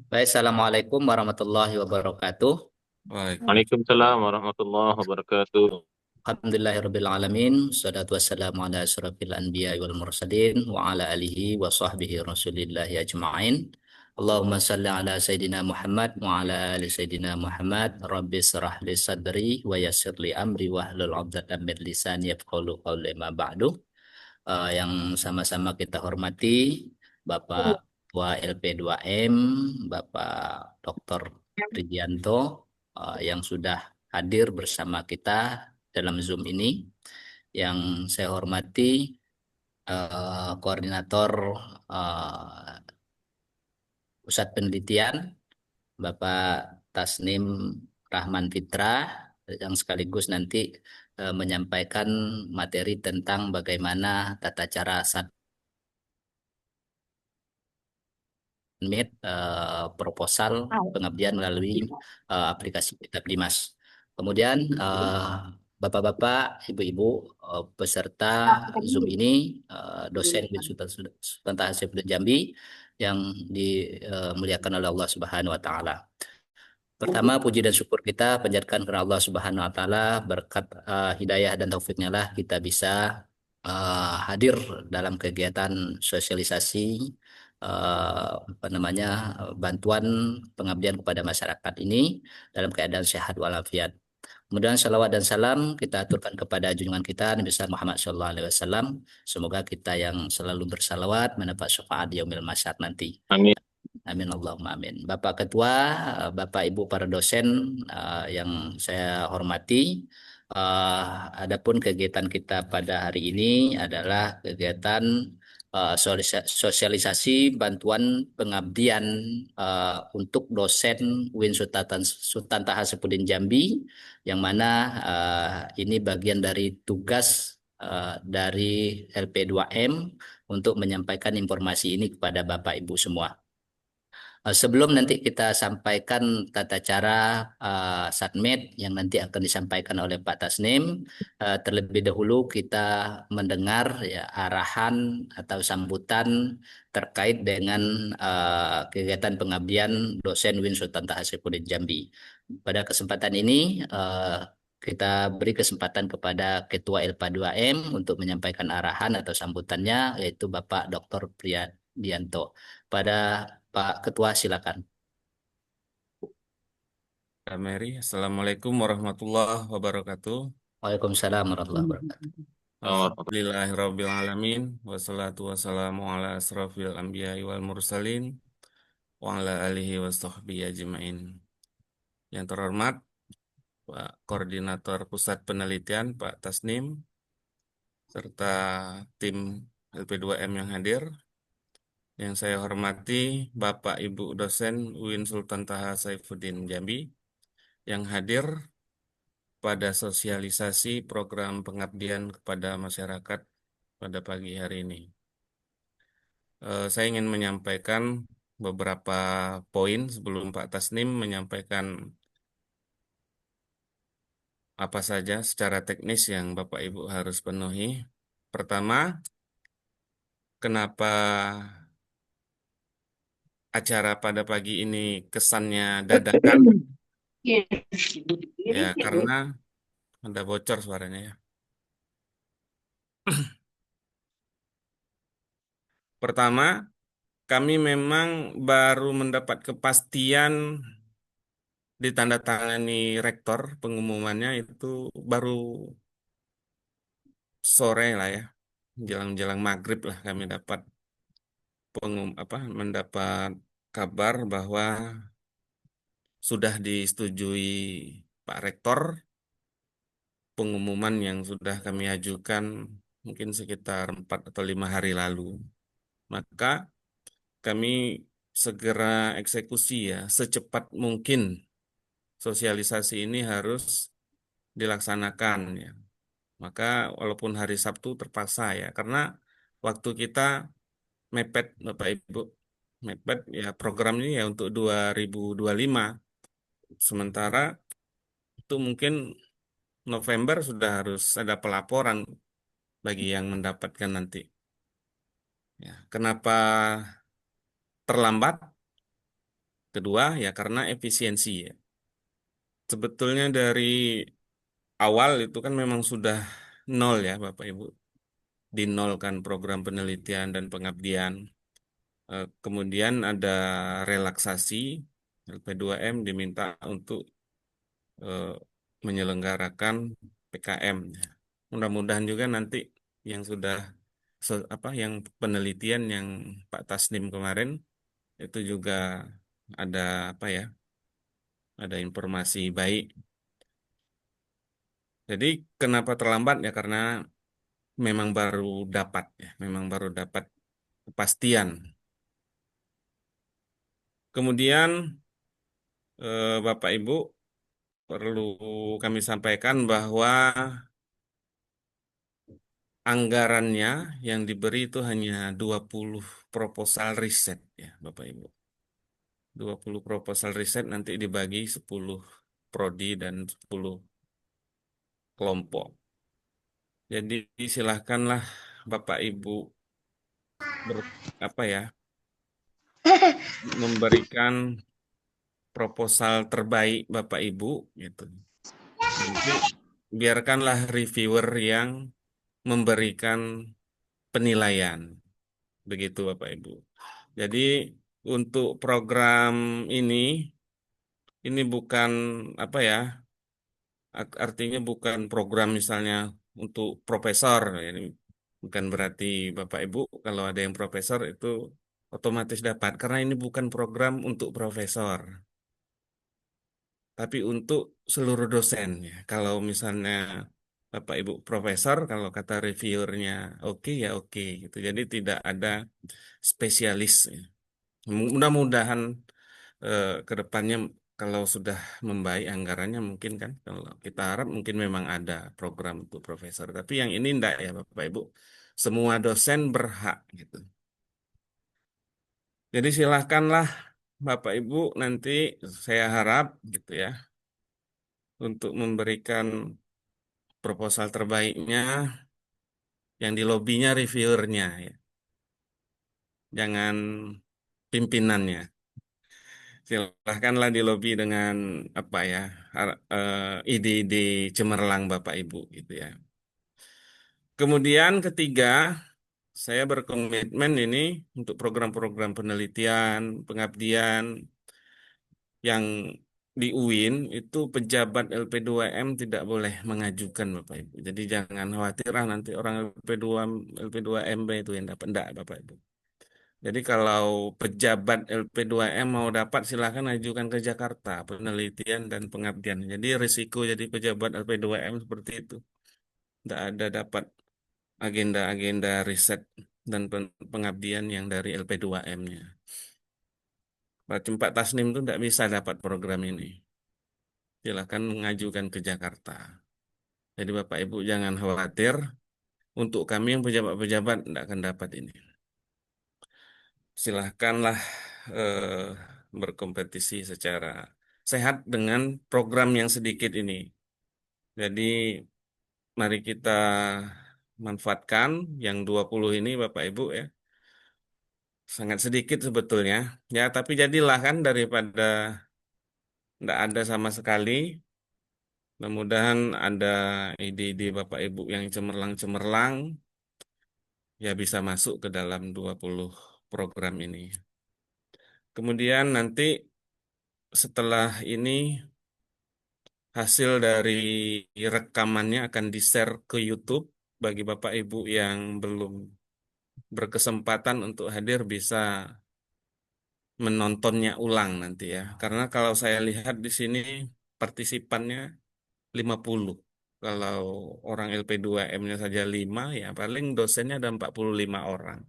Baik, Assalamualaikum warahmatullahi wabarakatuh. Waalaikumsalam warahmatullahi wabarakatuh. Alhamdulillahirabbil alamin. Wassalatu wassalamu ala asyrafil anbiya'i wal mursalin wa ala alihi wa sahbihi rasulillahi ajma'in. Allahumma salli ala Sayyidina Muhammad wa ala ali Sayyidina Muhammad. Rabbi syrah li sadri wa yassir li amri wa hlul 'uqdatam min lisani yafqahu qawli ma ba'du. Yang sama-sama kita hormati Bapak Ketua LP2M, Bapak Dr. Tridianto, yang sudah hadir bersama kita dalam Zoom ini. Yang saya hormati Koordinator eh, Pusat Penelitian, Bapak Tasnim Rahman Fitra, yang sekaligus nanti menyampaikan materi tentang bagaimana tata cara submit proposal pengabdian melalui aplikasi Kitab Dimas. Kemudian Bapak-bapak, ibu-ibu, peserta Zoom ini, dosen Sultan Hasanuddin Jambi yang dimuliakan oleh Allah Subhanahu wa taala. Pertama, puji dan syukur kita panjatkan kepada Allah Subhanahu wa taala, berkat hidayah dan taufiknya lah kita bisa hadir dalam kegiatan sosialisasi apa namanya bantuan pengabdian kepada masyarakat ini dalam keadaan sehat walafiat. Kemudian salawat dan salam kita aturkan kepada junjungan kita Nabi besar Muhammad SAW. Semoga kita yang selalu bersalawat mendapat syafaat di yaumil masyar nanti. Amin. Amin Allahumma amin. Bapak Ketua, Bapak Ibu para dosen yang saya hormati, eh, adapun kegiatan kita pada hari ini adalah kegiatan sosialisasi bantuan pengabdian untuk dosen UIN Sultan Taha Hasanuddin Jambi, yang mana ini bagian dari tugas dari LP2M untuk menyampaikan informasi ini kepada Bapak Ibu semua. Sebelum nanti kita sampaikan tata cara submit yang nanti akan disampaikan oleh Pak Tasnim, terlebih dahulu kita mendengar ya arahan atau sambutan terkait dengan kegiatan pengabdian dosen UIN Sultan Taha Hasanuddin Jambi. Pada kesempatan ini kita beri kesempatan kepada Ketua LPA 2M untuk menyampaikan arahan atau sambutannya, yaitu Bapak Dr. Priyanto. Pada Pak Ketua, silakan. Kak Mary, Assalamualaikum warahmatullahi wabarakatuh. Waalaikumsalam warahmatullahi wabarakatuh. Alhamdulillahirabbil alamin, wassalatu wassalamu ala asrofil anbiya'i wal mursalin, wa ala alihi wa sahbihi ajma'in. Yang terhormat, Pak Koordinator Pusat Penelitian, Pak Tasnim, serta tim LP2M yang hadir. Yang saya hormati, Bapak Ibu dosen UIN Sultan Taha Saifuddin Jambi, yang hadir pada sosialisasi program pengabdian kepada masyarakat pada pagi hari ini. Saya ingin menyampaikan beberapa poin sebelum Pak Tasnim menyampaikan apa saja secara teknis yang Bapak Ibu harus penuhi. Pertama, kenapa acara pada pagi ini kesannya dadakan? Ya, karena ada bocor suaranya ya. Pertama, kami memang baru mendapat kepastian ditandatangani rektor, pengumumannya itu baru sore lah ya, jelang-jelang maghrib lah kami dapat mendapat kabar bahwa sudah disetujui Pak Rektor pengumuman yang sudah kami ajukan mungkin sekitar 4 atau 5 hari lalu. Maka kami segera eksekusi ya, secepat mungkin sosialisasi ini harus dilaksanakan ya. Maka walaupun hari Sabtu terpaksa ya, karena waktu kita mepet Bapak Ibu, mepet ya program ini ya untuk 2025. Sementara itu mungkin November sudah harus ada pelaporan bagi yang mendapatkan nanti. Ya, kenapa terlambat? Kedua, ya karena efisiensi ya. Sebetulnya dari awal itu kan memang sudah nol ya Bapak Ibu. Dinolkan program penelitian dan pengabdian. Kemudian ada relaksasi, LP2M diminta untuk eh, menyelenggarakan PKM. Mudah-mudahan juga nanti yang sudah yang penelitian yang Pak Tasnim kemarin itu juga ada apa ya, ada informasi baik. Jadi kenapa terlambat ya karena memang baru dapat ya, memang baru dapat kepastian. Kemudian Bapak Ibu perlu kami sampaikan bahwa anggarannya yang diberi itu hanya 20 proposal riset ya Bapak Ibu. 20 proposal riset nanti dibagi 10 prodi dan 10 kelompok. Jadi silahkanlah Bapak Ibu ber, apa ya memberikan proposal terbaik Bapak Ibu gitu. Nanti biarkanlah reviewer yang memberikan penilaian. Begitu Bapak Ibu. Jadi untuk program ini ini bukan apa ya, artinya bukan program misalnya untuk profesor. Ini bukan berarti Bapak Ibu kalau ada yang profesor itu otomatis dapat karena ini bukan program untuk profesor, tapi untuk seluruh dosen ya. Kalau misalnya Bapak Ibu profesor, kalau kata reviewernya oke ya oke gitu. Jadi tidak ada spesialis. Ya. Mudah-mudahan ke depannya kalau sudah membaik anggarannya mungkin kan kalau kita harap mungkin memang ada program untuk profesor. Tapi yang ini enggak ya Bapak Ibu. Semua dosen berhak gitu. Jadi silahkanlah Bapak Ibu nanti saya harap gitu ya untuk memberikan proposal terbaiknya yang di lobbynya reviewernya ya. Jangan pimpinannya. Silahkanlah di lobby dengan apa ya ide-ide cemerlang Bapak Ibu gitu ya. Kemudian ketiga, saya berkomitmen ini untuk program-program penelitian, pengabdian yang di UIN itu pejabat LP2M tidak boleh mengajukan Bapak Ibu. Jadi jangan khawatir nanti orang LP2MB itu yang dapat enggak Bapak Ibu. Jadi kalau pejabat LP2M mau dapat silahkan ajukan ke Jakarta penelitian dan pengabdian. Jadi risiko jadi pejabat LP2M seperti itu. Tidak ada dapat agenda-agenda riset dan pengabdian yang dari LP2M-nya. Pak Tasnim itu tidak bisa dapat program ini. Silahkan mengajukan ke Jakarta. Jadi Bapak Ibu jangan khawatir. Untuk kami yang pejabat-pejabat tidak akan dapat ini. Silahkanlah eh, berkompetisi secara sehat dengan program yang sedikit ini. Jadi mari kita manfaatkan yang 20 ini Bapak Ibu ya. Sangat sedikit sebetulnya. Ya, tapi jadilah kan daripada tidak ada sama sekali. Mudah-mudahan ada ide-ide Bapak Ibu yang cemerlang-cemerlang ya bisa masuk ke dalam 20 program ini. Kemudian nanti setelah ini hasil dari rekamannya akan di-share ke YouTube bagi Bapak Ibu yang belum berkesempatan untuk hadir bisa menontonnya ulang nanti ya. Karena kalau saya lihat di sini partisipannya 50. Kalau orang LP2M-nya saja 5 ya paling dosennya ada 45 orang.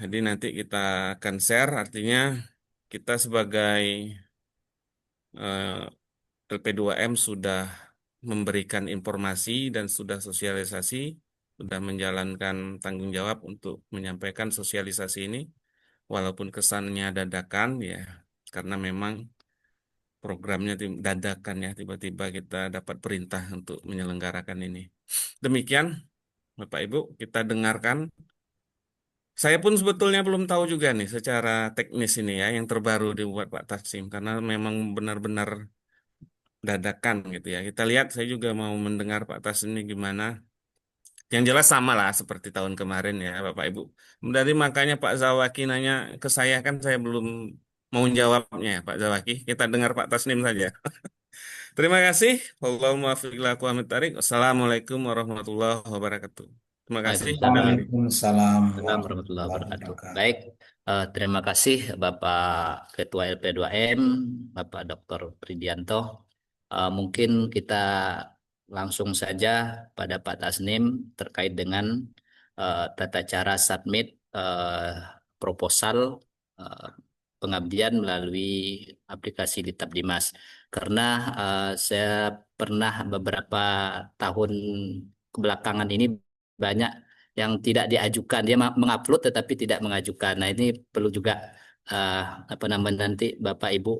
Jadi nanti kita akan share artinya kita sebagai LP2M sudah memberikan informasi dan sudah sosialisasi, sudah menjalankan tanggung jawab untuk menyampaikan sosialisasi ini, walaupun kesannya dadakan ya, karena memang programnya dadakan ya, tiba-tiba kita dapat perintah untuk menyelenggarakan ini. Demikian, Bapak Ibu, kita dengarkan Saya pun sebetulnya belum tahu juga nih secara teknis ini ya yang terbaru dibuat Pak Taksim karena memang benar-benar dadakan gitu ya. Kita lihat saya juga mau mendengar Pak Taksim ini gimana. Yang jelas sama lah seperti tahun kemarin ya Bapak Ibu. Dari makanya Pak Zawaki nanya ke saya kan saya belum mau jawabnya ya Pak Zawaki. Kita dengar Pak Tasnim saja. Terima kasih. Allahumma fiq ila aqwamit thariq. Assalamualaikum warahmatullahi wabarakatuh. Terima kasih Pak Waalaikumsalam. Damiri. Waalaikumsalam Assalamualaikum warahmatullahi warahmatullahi wabarakatuh. wabarakatuh. Baik, terima kasih Bapak Ketua LP2M, Bapak Dr. Pridianto. Mungkin kita langsung saja pada Pak Tasnim terkait dengan tata cara submit proposal eh, pengabdian melalui aplikasi Litab Dimas. Karena saya pernah beberapa tahun kebelakangan ini banyak yang tidak diajukan. Dia mengupload tetapi tidak mengajukan. Nah, ini perlu juga eh, apa namanya nanti Bapak Ibu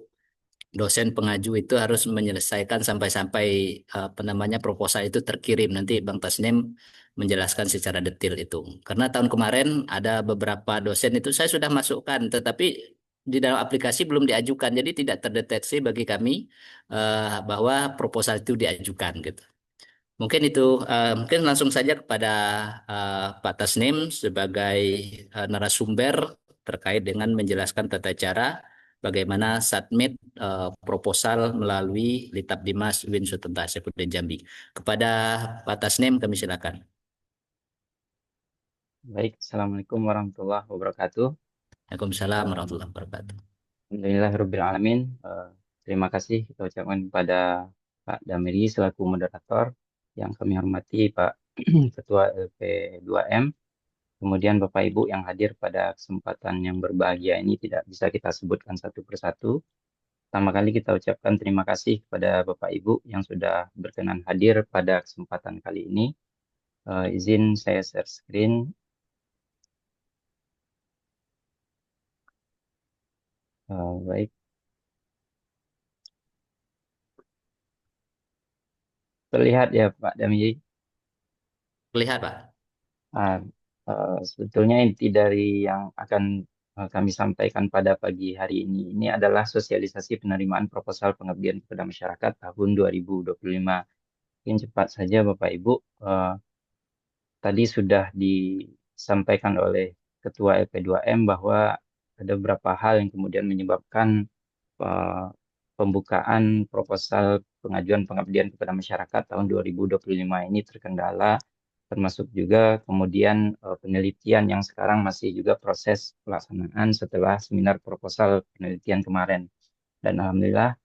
dosen pengaju itu harus menyelesaikan sampai-sampai apa namanya proposal itu terkirim. Nanti Bang Tasnim menjelaskan secara detail itu. Karena tahun kemarin ada beberapa dosen itu saya sudah masukkan, tetapi di dalam aplikasi belum diajukan. Jadi tidak terdeteksi bagi kami bahwa proposal itu diajukan gitu. Mungkin itu, mungkin langsung saja kepada Pak Tasnim sebagai narasumber terkait dengan menjelaskan tata cara bagaimana submit proposal melalui Litab Dimas Win Sultan Saifuddin Jambi. Kepada Pak Tasnim kami silakan. Baik, Assalamualaikum warahmatullahi wabarakatuh. Waalaikumsalam warahmatullahi wabarakatuh. Alhamdulillahirabbil alamin. Terima kasih kita ucapkan kepada Pak Damiri selaku moderator, yang kami hormati Pak Ketua LP2M, kemudian Bapak Ibu yang hadir pada kesempatan yang berbahagia ini tidak bisa kita sebutkan satu persatu. Pertama kali kita ucapkan terima kasih kepada Bapak Ibu yang sudah berkenan hadir pada kesempatan kali ini. Izin saya share screen. Baik. Terlihat ya Pak Damiri. Lihat Pak. Ah, Sebetulnya inti dari yang akan kami sampaikan pada pagi hari ini adalah sosialisasi penerimaan proposal pengabdian kepada masyarakat tahun 2025. Mungkin cepat saja Bapak Ibu, tadi sudah disampaikan oleh Ketua LP2M bahwa ada beberapa hal yang kemudian menyebabkan eh, pembukaan proposal pengajuan pengabdian kepada masyarakat tahun 2025 ini terkendala, termasuk juga kemudian penelitian yang sekarang masih juga proses pelaksanaan setelah seminar proposal penelitian kemarin. Dan alhamdulillah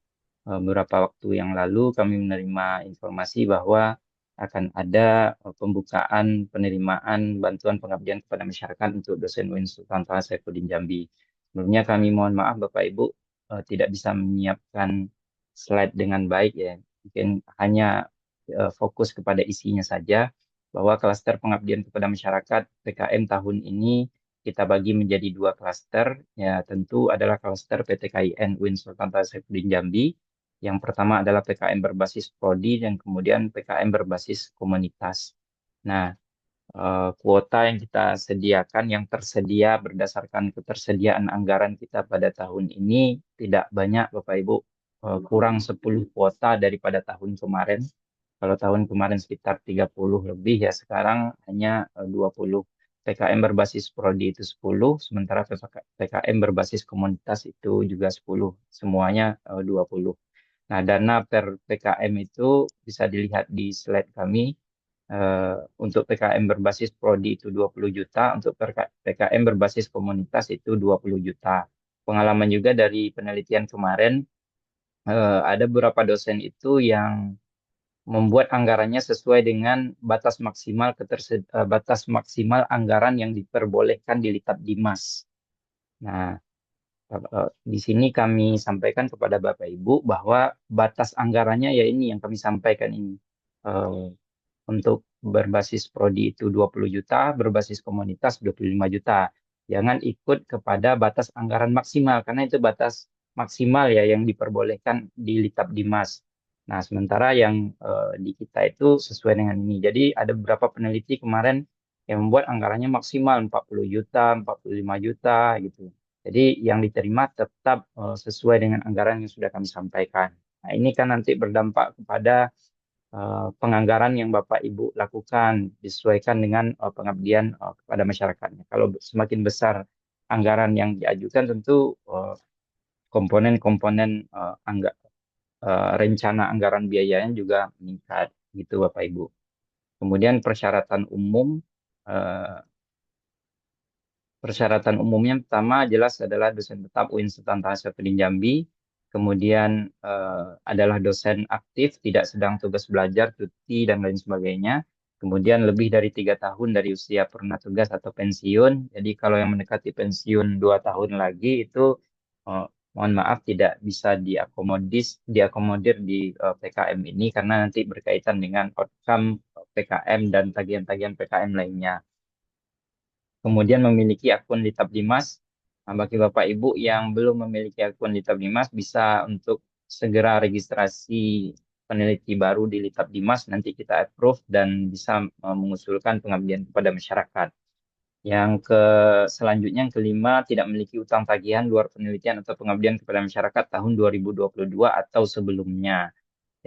beberapa waktu yang lalu kami menerima informasi bahwa akan ada pembukaan penerimaan bantuan pengabdian kepada masyarakat untuk dosen UIN Sultan Toha Saifuddin Jambi. Sebelumnya kami mohon maaf Bapak Ibu tidak bisa menyiapkan slide dengan baik ya. Mungkin hanya fokus kepada isinya saja bahwa klaster pengabdian kepada masyarakat PKM tahun ini kita bagi menjadi dua klaster. Ya, tentu adalah klaster PTKIN UIN Sultan Toha Saifuddin Jambi. Yang pertama adalah PKM berbasis prodi dan kemudian PKM berbasis komunitas. Nah, kuota yang kita sediakan, yang tersedia berdasarkan ketersediaan anggaran kita pada tahun ini tidak banyak Bapak Ibu, kurang 10 kuota daripada tahun kemarin. Kalau tahun kemarin sekitar 30 lebih, ya sekarang hanya 20. PKM berbasis prodi itu 10, sementara PKM berbasis komunitas itu juga 10. Semuanya 20. Nah, dana per PKM itu bisa dilihat di slide kami. Untuk PKM berbasis prodi itu 20 juta, untuk PKM berbasis komunitas itu 20 juta. Pengalaman juga dari penelitian kemarin, ada beberapa dosen itu yang membuat anggarannya sesuai dengan batas maksimal anggaran yang diperbolehkan di Litab Dimas. Nah, di sini kami sampaikan kepada Bapak Ibu bahwa batas anggarannya ya ini yang kami sampaikan ini. Untuk berbasis prodi itu 20 juta, berbasis komunitas 25 juta. Jangan ikut kepada batas anggaran maksimal, karena itu batas maksimal ya yang diperbolehkan di Litab Dimas. Nah, sementara yang di kita itu sesuai dengan ini. Jadi ada beberapa peneliti kemarin yang membuat anggarannya maksimal 40 juta, 45 juta gitu. Jadi yang diterima tetap sesuai dengan anggaran yang sudah kami sampaikan. Nah, ini kan nanti berdampak kepada penganggaran yang Bapak Ibu lakukan disesuaikan dengan pengabdian kepada masyarakatnya. Kalau semakin besar anggaran yang diajukan, tentu komponen-komponen rencana anggaran biayanya juga meningkat gitu Bapak Ibu. Kemudian eh, persyaratan umumnya pertama jelas adalah dosen tetap UIN Sultan Hasanuddin Jambi, kemudian adalah dosen aktif, tidak sedang tugas belajar, cuti dan lain sebagainya. Kemudian lebih dari 3 tahun dari usia purna tugas atau pensiun. Jadi kalau yang mendekati pensiun 2 tahun lagi itu eh, mohon maaf tidak bisa diakomodir di PKM ini karena nanti berkaitan dengan outcome PKM dan tagihan-tagihan PKM lainnya. Kemudian memiliki akun di Tabdimas. Nah, bagi Bapak Ibu yang belum memiliki akun di Tabdimas bisa untuk segera registrasi peneliti baru di Litabdimas, nanti kita approve dan bisa mengusulkan pengabdian kepada masyarakat. Yang selanjutnya yang kelima, tidak memiliki utang tagihan luar penelitian atau pengabdian kepada masyarakat tahun 2022 atau sebelumnya.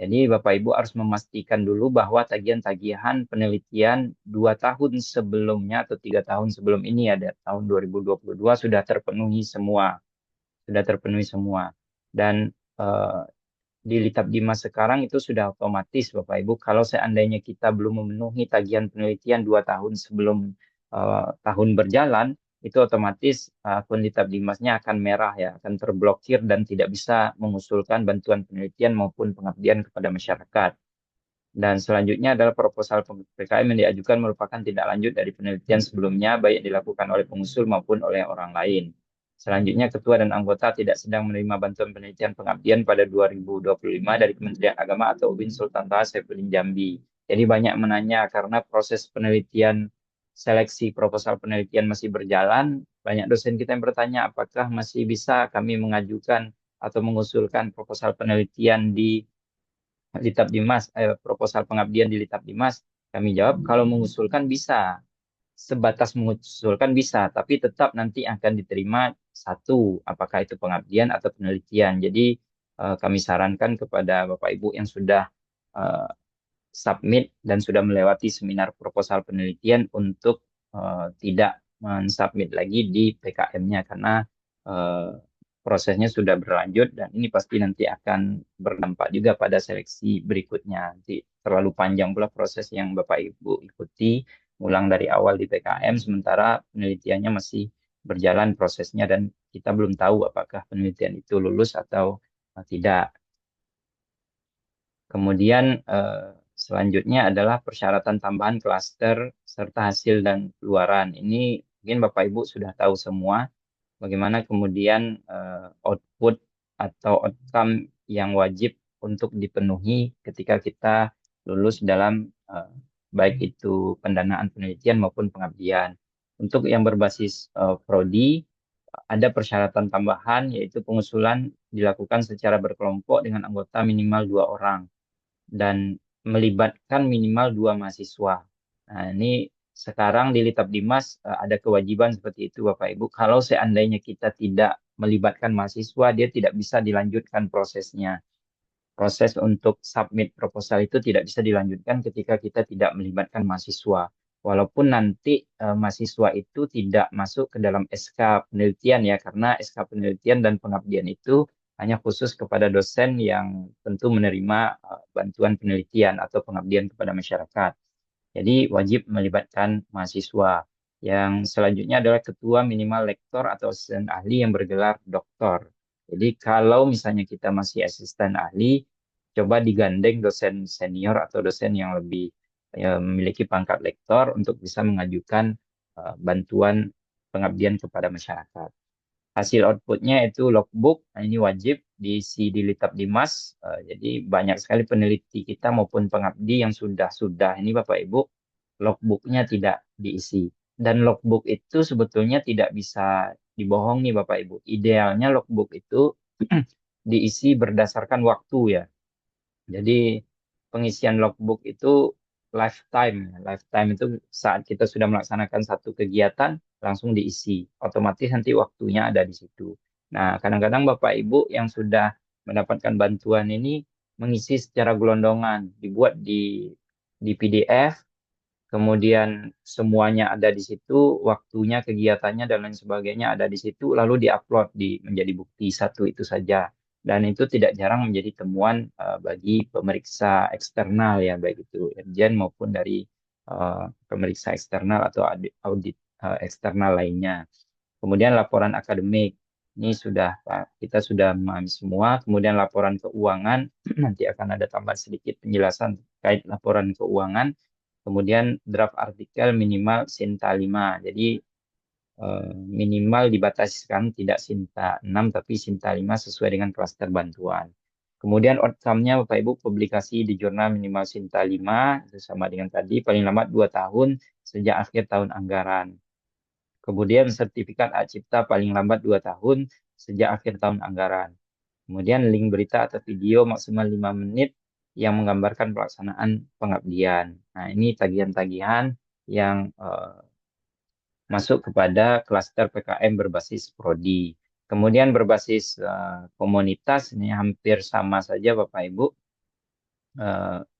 Jadi Bapak Ibu harus memastikan dulu bahwa tagihan-tagihan penelitian 2 tahun sebelumnya atau 3 tahun sebelum ini ada tahun 2022 sudah terpenuhi semua. Dan eh, di Litap Dimas sekarang itu sudah otomatis Bapak Ibu. Kalau seandainya kita belum memenuhi tagihan penelitian 2 tahun sebelum tahun berjalan, itu otomatis akun Litap Dimasnya akan merah ya, akan terblokir dan tidak bisa mengusulkan bantuan penelitian maupun pengabdian kepada masyarakat. Dan selanjutnya adalah proposal PKM yang diajukan merupakan tindak lanjut dari penelitian sebelumnya, baik dilakukan oleh pengusul maupun oleh orang lain. Selanjutnya, ketua dan anggota tidak sedang menerima bantuan penelitian pengabdian pada 2025 dari Kementerian Agama atau UIN Sultan Taha Saifuddin Jambi. Jadi banyak menanya karena proses penelitian, seleksi proposal penelitian masih berjalan. Banyak dosen kita yang bertanya apakah masih bisa kami mengajukan atau mengusulkan proposal penelitian di Litap Dimas, proposal pengabdian di Litap Dimas. Kami jawab, kalau mengusulkan bisa, sebatas mengusulkan bisa, tapi tetap nanti akan diterima satu, apakah itu pengabdian atau penelitian. Jadi kami sarankan kepada Bapak Ibu yang sudah eh, submit dan sudah melewati seminar proposal penelitian untuk tidak mensubmit lagi di PKM-nya karena eh, prosesnya sudah berlanjut dan ini pasti nanti akan berdampak juga pada seleksi berikutnya. Nanti terlalu panjang pula proses yang Bapak Ibu ikuti, ulang dari awal di PKM sementara penelitiannya masih berjalan prosesnya dan kita belum tahu apakah penelitian itu lulus atau tidak. Kemudian selanjutnya adalah persyaratan tambahan klaster serta hasil dan keluaran. Ini mungkin Bapak Ibu sudah tahu semua bagaimana kemudian output atau outcome yang wajib untuk dipenuhi ketika kita lulus dalam baik itu pendanaan penelitian maupun pengabdian. Untuk yang berbasis prodi, ada persyaratan tambahan yaitu pengusulan dilakukan secara berkelompok dengan anggota minimal 2 orang dan melibatkan minimal 2 mahasiswa. Nah, ini sekarang di Litap Dimas ada kewajiban seperti itu Bapak Ibu. Kalau seandainya kita tidak melibatkan mahasiswa, dia tidak bisa dilanjutkan prosesnya. Proses untuk submit proposal itu tidak bisa dilanjutkan ketika kita tidak melibatkan mahasiswa. Walaupun nanti mahasiswa itu tidak masuk ke dalam SK penelitian ya, karena SK penelitian dan pengabdian itu hanya khusus kepada dosen yang tentu menerima bantuan penelitian atau pengabdian kepada masyarakat. Jadi wajib melibatkan mahasiswa. Yang selanjutnya adalah ketua minimal lektor atau asisten ahli yang bergelar doktor. Jadi kalau misalnya kita masih asisten ahli, coba digandeng dosen senior atau dosen yang lebih memiliki pangkat lektor untuk bisa mengajukan bantuan pengabdian kepada masyarakat. Hasil outputnya itu logbook, nah ini wajib diisi di Litap Dimas. Jadi banyak sekali peneliti kita maupun pengabdi yang sudah ini Bapak Ibu logbooknya tidak diisi. Dan logbook itu sebetulnya tidak bisa dibohongi Bapak Ibu. Idealnya logbook itu diisi berdasarkan waktu ya. Jadi pengisian logbook itu lifetime. Lifetime itu saat kita sudah melaksanakan satu kegiatan langsung diisi. Otomatis nanti waktunya ada di situ. Nah, kadang-kadang Bapak Ibu yang sudah mendapatkan bantuan ini mengisi secara gelondongan, dibuat di PDF, kemudian semuanya ada di situ, waktunya, kegiatannya, dan lain sebagainya ada di situ, lalu diupload menjadi bukti satu itu saja. Dan itu tidak jarang menjadi temuan bagi pemeriksa eksternal ya, baik itu Irjen maupun dari pemeriksa eksternal atau audit eksternal lainnya. Kemudian laporan akademik, ini sudah Pak, kita sudah memahami semua. Kemudian laporan keuangan, nanti akan ada tambahan sedikit penjelasan terkait laporan keuangan. Kemudian draft artikel minimal Sinta 5. Jadi minimal dibatasi sekarang tidak Sinta 6 tapi Sinta 5 sesuai dengan klaster bantuan. Kemudian outcome-nya Bapak Ibu publikasi di jurnal minimal Sinta 5 itu sama dengan tadi paling lambat 2 tahun sejak akhir tahun anggaran. Kemudian sertifikat hak cipta paling lambat 2 tahun sejak akhir tahun anggaran. Kemudian link berita atau video maksimal 5 menit yang menggambarkan pelaksanaan pengabdian. Nah, ini tagihan-tagihan yang masuk kepada klaster PKM berbasis prodi. Kemudian berbasis komunitas, ini hampir sama saja Bapak Ibu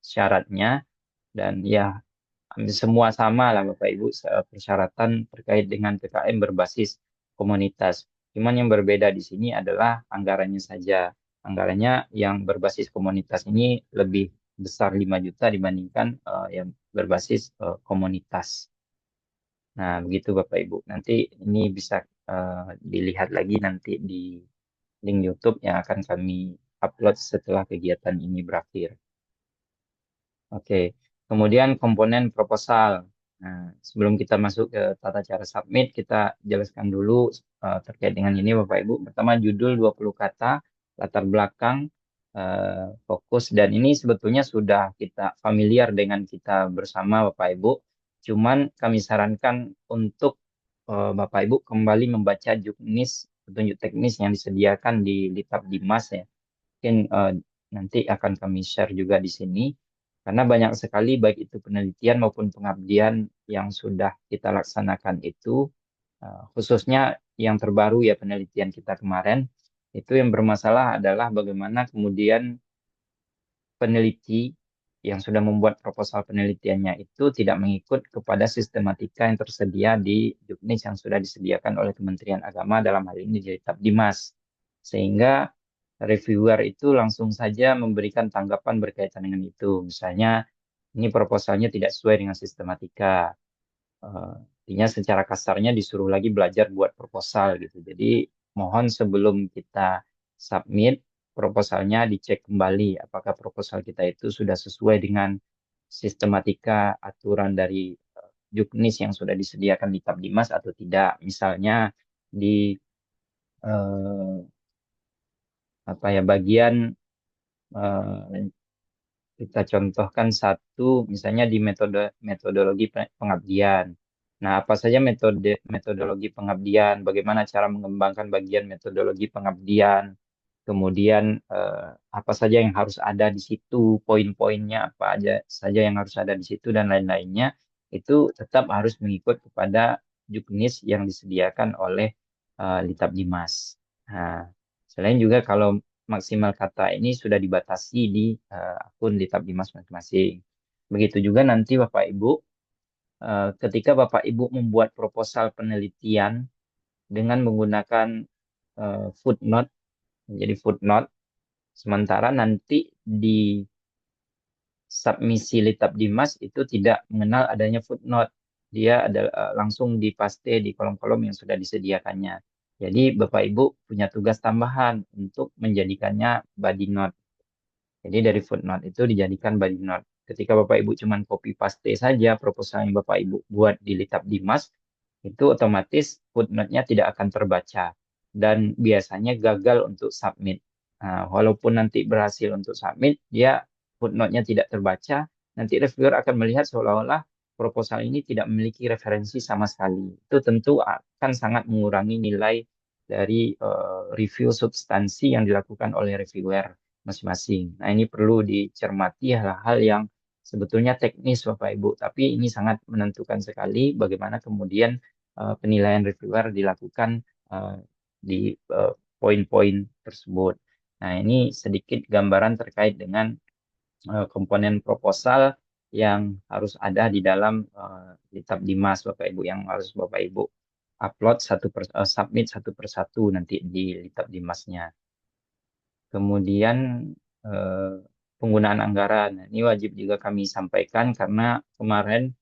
syaratnya. Dan ya hampir semua sama lah Bapak Ibu persyaratan terkait dengan PKM berbasis komunitas. Cuman yang berbeda di sini adalah anggarannya saja. Anggarannya yang berbasis komunitas ini lebih besar 5 juta dibandingkan yang berbasis komunitas. Nah, begitu Bapak Ibu. Nanti ini bisa dilihat lagi nanti di link YouTube yang akan kami upload setelah kegiatan ini berakhir. Oke, kemudian komponen proposal. Nah, sebelum kita masuk ke tata cara submit, kita jelaskan dulu terkait dengan ini Bapak Ibu. Pertama judul 20 kata, latar belakang, fokus, dan ini sebetulnya sudah kita familiar dengan kita bersama Bapak Ibu. Cuman kami sarankan untuk Bapak Ibu kembali membaca juknis petunjuk teknis yang disediakan di Litap Dimas ya. Mungkin nanti akan kami share juga di sini. Karena banyak sekali baik itu penelitian maupun pengabdian yang sudah kita laksanakan itu, khususnya yang terbaru ya penelitian kita kemarin, itu yang bermasalah adalah bagaimana kemudian peneliti yang sudah membuat proposal penelitiannya itu tidak mengikut kepada sistematika yang tersedia di juknis yang sudah disediakan oleh Kementerian Agama dalam hal ini di Dimas. Sehingga reviewer itu langsung saja memberikan tanggapan berkaitan dengan itu. Misalnya, ini proposalnya tidak sesuai dengan sistematika. Artinya secara kasarnya disuruh lagi belajar buat proposal gitu. Jadi mohon sebelum kita submit proposalnya dicek kembali apakah proposal kita itu sudah sesuai dengan sistematika aturan dari juknis yang sudah disediakan di Tabdimas atau tidak. Misalnya di apa ya bagian kita contohkan satu, misalnya di metodologi pengabdian. Nah, apa saja metodologi pengabdian, bagaimana cara mengembangkan bagian metodologi pengabdian, kemudian apa saja yang harus ada di situ, poin-poinnya apa aja saja yang harus ada di situ, dan lain-lainnya, itu tetap harus mengikut kepada juknis yang disediakan oleh Litap Dimas. Nah, selain juga kalau maksimal kata ini sudah dibatasi di akun Litap Dimas masing-masing. Begitu juga nanti Bapak Ibu, ketika Bapak Ibu membuat proposal penelitian dengan menggunakan footnote, menjadi footnote, sementara nanti di submisi Litap Dimas itu tidak mengenal adanya footnote. Dia adalah langsung dipaste di kolom-kolom yang sudah disediakannya. Jadi Bapak Ibu punya tugas tambahan untuk menjadikannya body note. Jadi dari footnote itu dijadikan body note. Ketika Bapak Ibu cuma copy paste saja proposal yang Bapak Ibu buat di Litap Dimas, itu otomatis footnote-nya tidak akan terbaca dan biasanya gagal untuk submit. Nah, walaupun nanti berhasil untuk submit, dia footnote-nya tidak terbaca, nanti reviewer akan melihat seolah-olah proposal ini tidak memiliki referensi sama sekali. Itu tentu akan sangat mengurangi nilai dari review substansi yang dilakukan oleh reviewer masing-masing. Nah, ini perlu dicermati hal-hal yang sebetulnya teknis Bapak Ibu, tapi ini sangat menentukan sekali bagaimana kemudian penilaian reviewer dilakukan di poin-poin tersebut. Nah, ini sedikit gambaran terkait dengan komponen proposal yang harus ada di dalam kitab Dimas Bapak Ibu, yang harus Bapak Ibu upload submit satu persatu nanti di kitab Dimasnya. Kemudian eh, penggunaan anggaran. Nah, ini wajib juga kami sampaikan karena kemarin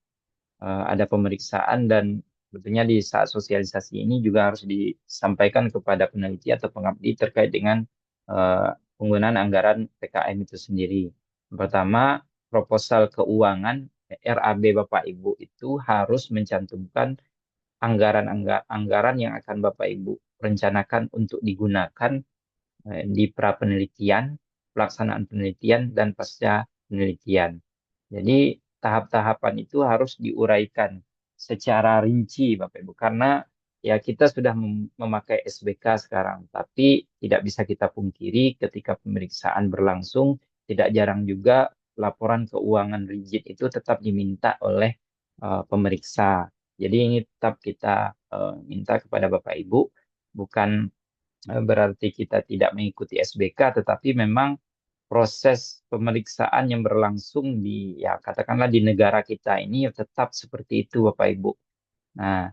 ada pemeriksaan dan tentunya di saat sosialisasi ini juga harus disampaikan kepada peneliti atau pengabdi terkait dengan penggunaan anggaran PKM itu sendiri. Yang pertama, proposal keuangan RAB Bapak Ibu itu harus mencantumkan anggaran yang akan Bapak Ibu rencanakan untuk digunakan di pra penelitian, pelaksanaan penelitian, dan pasca penelitian. Jadi tahap-tahapan itu harus diuraikan secara rinci Bapak Ibu, karena ya kita sudah memakai SBK sekarang, tapi tidak bisa kita pungkiri ketika pemeriksaan berlangsung, tidak jarang juga laporan keuangan rigid itu tetap diminta oleh pemeriksa. Jadi ini tetap kita minta kepada Bapak Ibu, bukan berarti kita tidak mengikuti SBK, tetapi memang proses pemeriksaan yang berlangsung di, ya katakanlah di negara kita ini ya tetap seperti itu Bapak Ibu. Nah,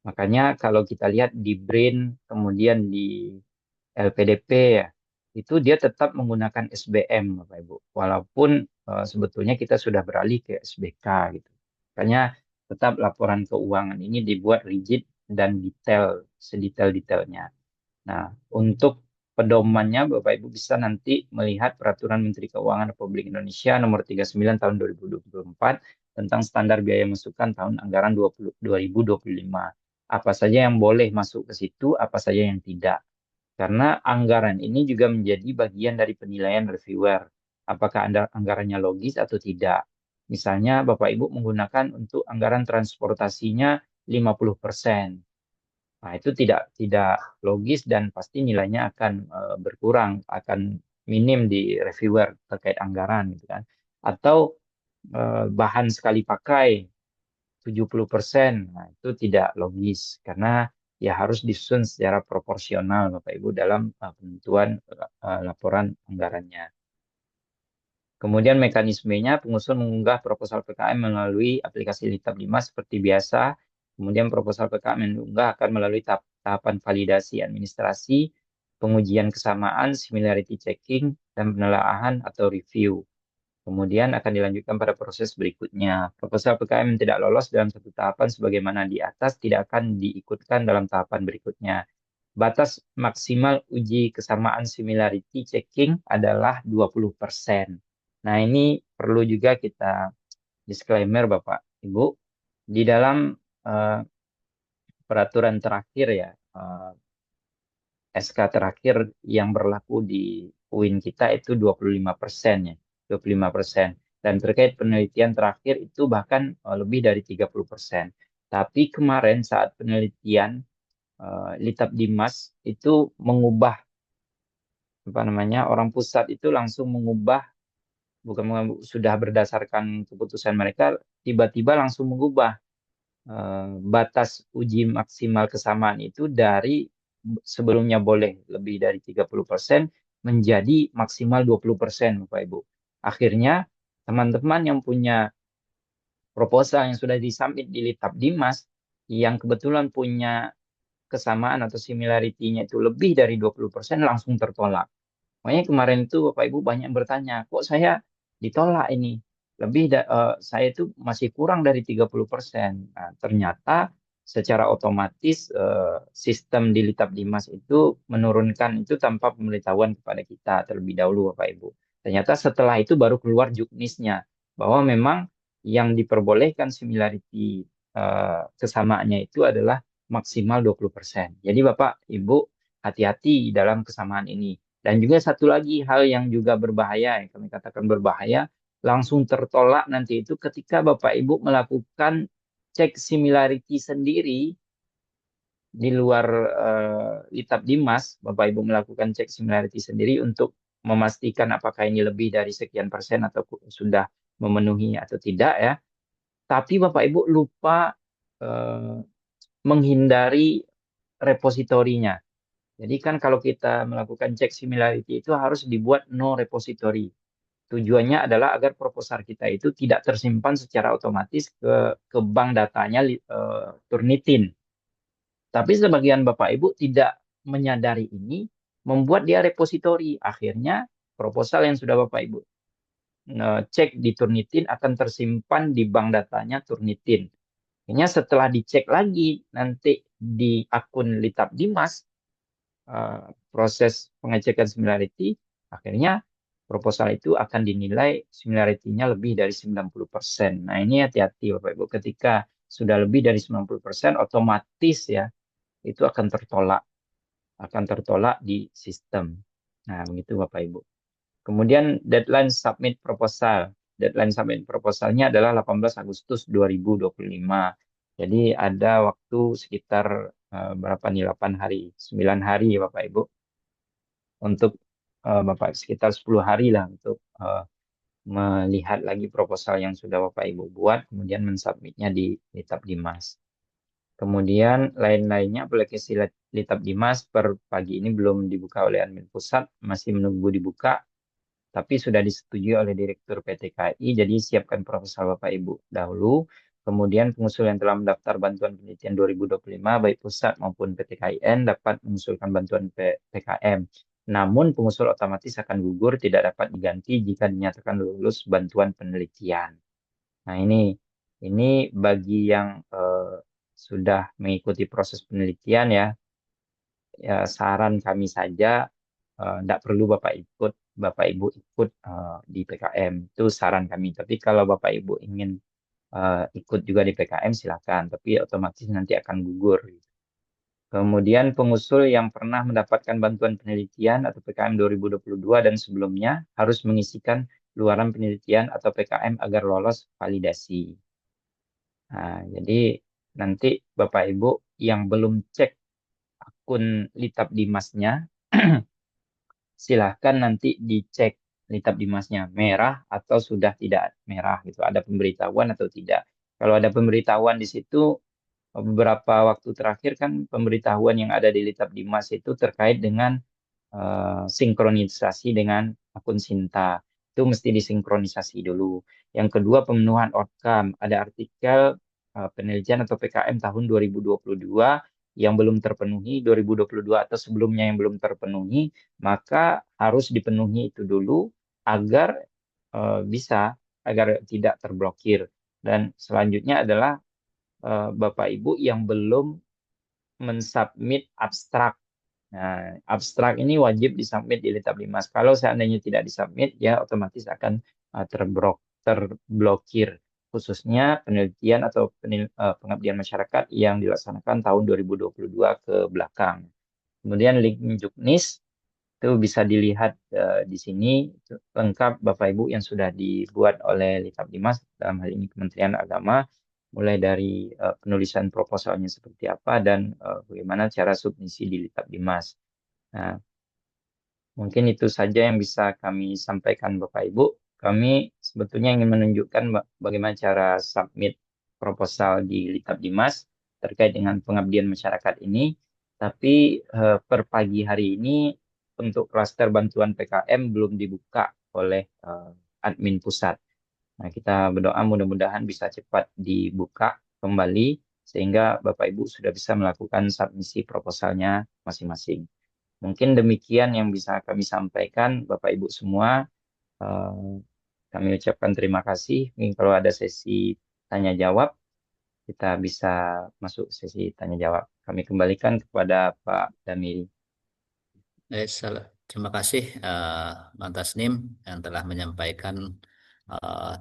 makanya kalau kita lihat di BRIN, kemudian di LPDP ya, itu dia tetap menggunakan SBM Bapak Ibu. Walaupun sebetulnya kita sudah beralih ke SBK gitu. Makanya tetap laporan keuangan ini dibuat rigid dan detail, sedetail-detailnya. Nah, untuk pedomannya Bapak Ibu bisa nanti melihat Peraturan Menteri Keuangan Republik Indonesia Nomor 39 Tahun 2024 tentang standar biaya masukan tahun anggaran 2025. Apa saja yang boleh masuk ke situ, apa saja yang tidak. Karena anggaran ini juga menjadi bagian dari penilaian reviewer. Apakah anggarannya logis atau tidak. Misalnya Bapak Ibu menggunakan untuk anggaran transportasinya 50%. Nah, itu tidak logis dan pasti nilainya akan berkurang, akan minim di reviewer terkait anggaran gitu kan. Atau bahan sekali pakai 70%. Nah, itu tidak logis karena ya harus disusun secara proporsional Bapak Ibu dalam penentuan laporan anggarannya. Kemudian mekanismenya, pengusul mengunggah proposal PKM melalui aplikasi Litab 5 seperti biasa. Kemudian proposal PKM yang diunggah akan melalui tahapan validasi administrasi, pengujian kesamaan, similarity checking, dan penelaahan atau review. Kemudian akan dilanjutkan pada proses berikutnya. Proposal PKM yang tidak lolos dalam satu tahapan sebagaimana di atas tidak akan diikutkan dalam tahapan berikutnya. Batas maksimal uji kesamaan similarity checking adalah 20%. Nah, ini perlu juga kita disclaimer Bapak Ibu. Di dalam peraturan terakhir ya, SK terakhir yang berlaku di UIN kita itu 25% ya, 25%. Dan terkait penelitian terakhir itu bahkan lebih dari 30%. Tapi kemarin saat penelitian Litab Dimas itu mengubah apa namanya, orang pusat itu langsung mengubah, bukan sudah berdasarkan keputusan mereka, tiba-tiba langsung mengubah batas uji maksimal kesamaan itu dari sebelumnya boleh lebih dari 30% menjadi maksimal 20% Bapak Ibu. Akhirnya teman-teman yang punya proposal yang sudah disubmit di Litab Dimas yang kebetulan punya kesamaan atau similarity-nya itu lebih dari 20% langsung tertolak. Makanya kemarin itu Bapak Ibu banyak bertanya, kok saya ditolak ini? Saya itu masih kurang dari 30%. Nah, ternyata secara otomatis sistem di Litab Dimas itu menurunkan itu tanpa pemberitahuan kepada kita terlebih dahulu Bapak Ibu. Ternyata setelah itu baru keluar juknisnya bahwa memang yang diperbolehkan similarity kesamaannya itu adalah maksimal 20%. Jadi Bapak Ibu hati-hati dalam kesamaan ini. Dan juga satu lagi hal yang juga berbahaya, yang kami katakan berbahaya, langsung tertolak nanti itu ketika Bapak Ibu melakukan cek similarity sendiri di luar Litab Dimas, Bapak Ibu melakukan cek similarity sendiri untuk memastikan apakah ini lebih dari sekian persen atau sudah memenuhi atau tidak ya. Tapi Bapak Ibu lupa eh, menghindari repositorinya. Jadi kan kalau kita melakukan cek similarity itu harus dibuat no repository. Tujuannya adalah agar proposal kita itu tidak tersimpan secara otomatis ke bank datanya Turnitin. Tapi sebagian Bapak Ibu tidak menyadari ini, membuat dia repositori. Akhirnya proposal yang sudah Bapak Ibu cek di Turnitin akan tersimpan di bank datanya Turnitin. Akhirnya setelah dicek lagi nanti di akun Litab Dimas, proses pengecekan similarity, akhirnya proposal itu akan dinilai similarity-nya lebih dari 90%. Nah, ini hati-hati Bapak Ibu. Ketika sudah lebih dari 90%, otomatis ya, itu akan tertolak di sistem. Nah, begitu Bapak Ibu. Kemudian deadline submit proposal. Deadline submit proposalnya adalah 18 Agustus 2025. Jadi ada waktu sekitar berapa nih, 8 hari, 9 hari ya Bapak Ibu. Untuk Bapak sekitar 10 hari lah untuk melihat lagi proposal yang sudah Bapak Ibu buat, kemudian mensubmitnya di Litab Dimas. Kemudian lain-lainnya aplikasi Litab Dimas per pagi ini belum dibuka oleh admin pusat, masih menunggu dibuka, tapi sudah disetujui oleh Direktur PT KAI, jadi siapkan proposal Bapak Ibu dahulu. Kemudian pengusul yang telah mendaftar bantuan penelitian 2025, baik pusat maupun PT KIN, dapat mengusulkan bantuan PKM. Namun pengusul otomatis akan gugur, tidak dapat diganti jika dinyatakan lulus bantuan penelitian. Nah ini bagi yang sudah mengikuti proses penelitian ya, saran kami saja tidak perlu Bapak Ibu ikut di PKM, itu saran kami. Tapi kalau Bapak Ibu ingin ikut juga di PKM silakan, tapi otomatis nanti akan gugur. Kemudian pengusul yang pernah mendapatkan bantuan penelitian atau PKM 2022 dan sebelumnya harus mengisikan luaran penelitian atau PKM agar lolos validasi. Nah, jadi nanti Bapak Ibu yang belum cek akun Litab Dimasnya, silahkan nanti dicek Litab Dimasnya merah atau sudah tidak merah gitu. Ada pemberitahuan atau tidak. Kalau ada pemberitahuan di situ, beberapa waktu terakhir kan pemberitahuan yang ada di Litab Dimas itu terkait dengan sinkronisasi dengan akun Sinta. Itu mesti disinkronisasi dulu. Yang kedua, pemenuhan outcome. Ada artikel penelitian atau PKM tahun 2022 yang belum terpenuhi, 2022 atau sebelumnya yang belum terpenuhi, maka harus dipenuhi itu dulu agar agar tidak terblokir. Dan selanjutnya adalah Bapak Ibu yang belum mensubmit abstrak. Nah, abstrak ini wajib disubmit di Litab Dimas. Kalau seandainya tidak disubmit, ya otomatis akan terblokir. Khususnya penelitian atau pengabdian masyarakat yang dilaksanakan tahun 2022 ke belakang. Kemudian link Juknis itu bisa dilihat di sini lengkap Bapak Ibu yang sudah dibuat oleh Litab Dimas, dalam hal ini Kementerian Agama, mulai dari penulisan proposalnya seperti apa dan bagaimana cara submisi di Litab Dimas. Nah, mungkin itu saja yang bisa kami sampaikan Bapak Ibu. Kami sebetulnya ingin menunjukkan bagaimana cara submit proposal di Litab Dimas terkait dengan pengabdian masyarakat ini. Tapi per pagi hari ini untuk klaster bantuan PKM belum dibuka oleh admin pusat. Nah, kita berdoa mudah-mudahan bisa cepat dibuka kembali sehingga Bapak Ibu sudah bisa melakukan submisi proposalnya masing-masing. Mungkin demikian yang bisa kami sampaikan, Bapak Ibu semua. Eh, Kami ucapkan terima kasih. Mungkin kalau ada sesi tanya jawab, kita bisa masuk sesi tanya jawab. Kami kembalikan kepada Pak Damiri. Terima kasih Bang Tasnim yang telah menyampaikan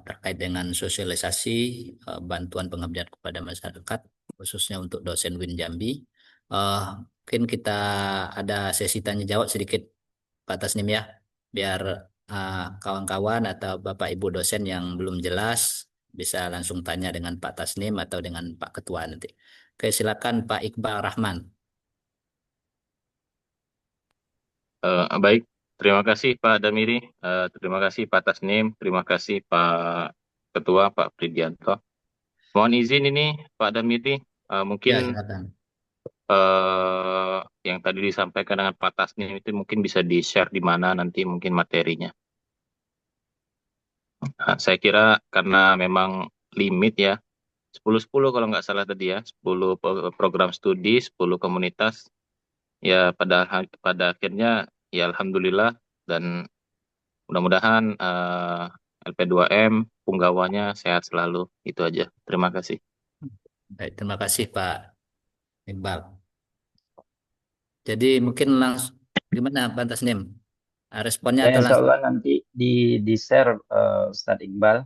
terkait dengan sosialisasi bantuan pengabdian kepada masyarakat, khususnya untuk dosen Win Jambi. Mungkin kita ada sesi tanya jawab sedikit Pak Tasnim ya, biar kawan-kawan atau Bapak Ibu dosen yang belum jelas bisa langsung tanya dengan Pak Tasnim atau dengan Pak Ketua nanti. Oke, silakan Pak Iqbal Rahman. Baik, terima kasih Pak Damiri, terima kasih Pak Tasnim, terima kasih Pak Ketua Pak Pridianto. Mohon izin ini Pak Damiti, mungkin Ya, silakan. yang tadi disampaikan dengan Pak Tasnim itu mungkin bisa di-share di mana nanti mungkin materinya. Nah, saya kira karena memang limit ya, 10-10 kalau nggak salah tadi ya, 10 program studi, 10 komunitas, ya pada akhirnya ya Alhamdulillah, dan mudah-mudahan LP2M punggawanya sehat selalu. Itu aja. Terima kasih. Baik, terima kasih Pak Iqbal. Jadi mungkin langsung gimana Pak Tasnim? Responnya Ya, atau insya langsung? Allah nanti di share Ustadz Iqbal.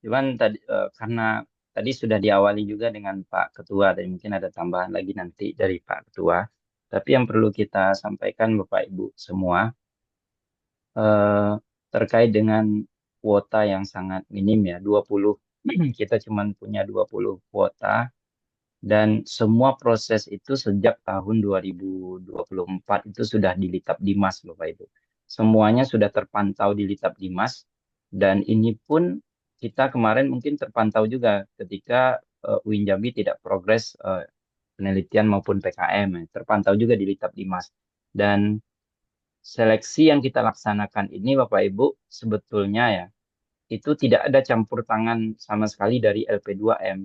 Cuman tadi karena tadi sudah diawali juga dengan Pak Ketua dan mungkin ada tambahan lagi nanti dari Pak Ketua. Tapi yang perlu kita sampaikan Bapak Ibu semua eh, terkait dengan kuota yang sangat minim ya 20 kita cuma punya 20 kuota dan semua proses itu sejak tahun 2024 itu sudah di Litap Dimas Bapak Ibu. Semuanya sudah terpantau di Litap Dimas dan ini pun kita kemarin mungkin terpantau juga ketika UIN Jambi tidak progres penelitian maupun PKM terpantau juga di Litap Dimas. Dan seleksi yang kita laksanakan ini Bapak Ibu sebetulnya ya itu tidak ada campur tangan sama sekali dari LP2M.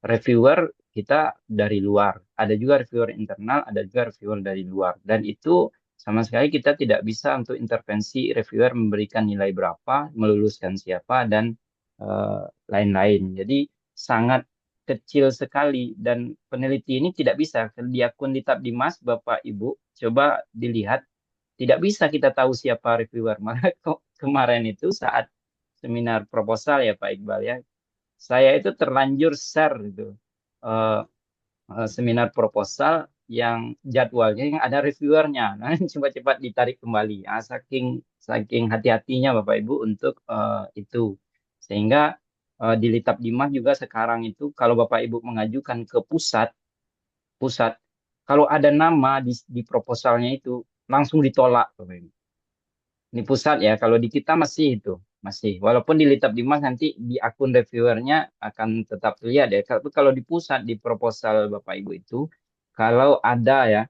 Reviewer kita dari luar, ada juga reviewer internal, ada juga reviewer dari luar. Dan itu sama sekali kita tidak bisa untuk intervensi reviewer memberikan nilai berapa, meluluskan siapa, dan lain-lain. Jadi sangat kecil sekali dan peneliti ini tidak bisa di akun Litap Dimas Bapak Ibu coba dilihat tidak bisa kita tahu siapa reviewer. Maka kemarin itu saat seminar proposal ya Pak Iqbal ya. Saya itu terlanjur share itu eh, seminar proposal yang jadwalnya yang ada reviewernya. Nah, coba cepat ditarik kembali. Saking saking hati-hatinya Bapak Ibu untuk itu. Sehingga di Litap Dimas juga sekarang itu kalau Bapak Ibu mengajukan ke pusat kalau ada nama di proposalnya itu langsung ditolak Bapak Ibu. Ini pusat ya, kalau di kita masih itu, masih. Walaupun di Litap Dimas nanti di akun reviewernya akan tetap terlihat ya. Tapi kalau di pusat, di proposal Bapak Ibu itu, kalau ada ya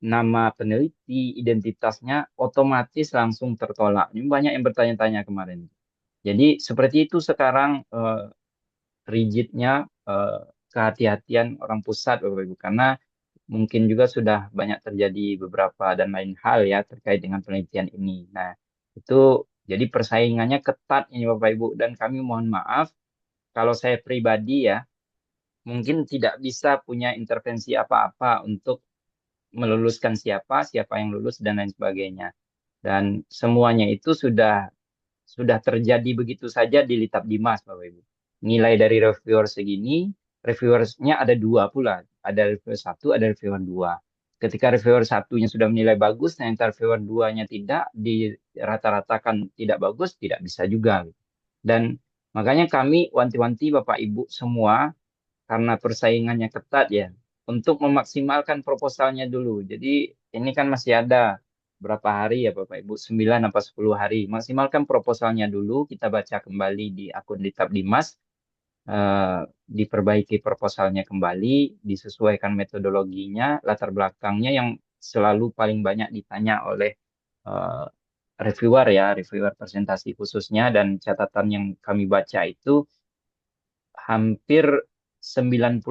nama peneliti, identitasnya otomatis langsung tertolak. Ini banyak yang bertanya-tanya kemarin. Jadi seperti itu sekarang rigidnya eh, kehati-hatian orang pusat Bapak Ibu. Karena mungkin juga sudah banyak terjadi beberapa dan lain hal ya terkait dengan penelitian ini. Nah, itu jadi persaingannya ketat ini Bapak Ibu dan kami mohon maaf kalau saya pribadi ya mungkin tidak bisa punya intervensi apa-apa untuk meluluskan siapa yang lulus dan lain sebagainya. Dan semuanya itu sudah terjadi begitu saja di Litap Dimas, Bapak Ibu. Nilai dari reviewer segini, reviewersnya ada dua pula. Ada reviewer satu, ada reviewer dua. Ketika reviewer satunya sudah menilai bagus, nah yang reviewer duanya tidak, di rata-ratakan tidak bagus, tidak bisa juga. Dan makanya kami wanti-wanti Bapak Ibu semua, karena persaingannya ketat ya, untuk memaksimalkan proposalnya dulu. Jadi ini kan masih ada berapa hari ya Bapak Ibu, 9 apa 10 hari. Maksimalkan proposalnya dulu, kita baca kembali di akun Litap Dimas, eh, diperbaiki proposalnya kembali, disesuaikan metodologinya, latar belakangnya yang selalu paling banyak ditanya oleh eh, reviewer ya, reviewer presentasi khususnya dan catatan yang kami baca itu hampir 90%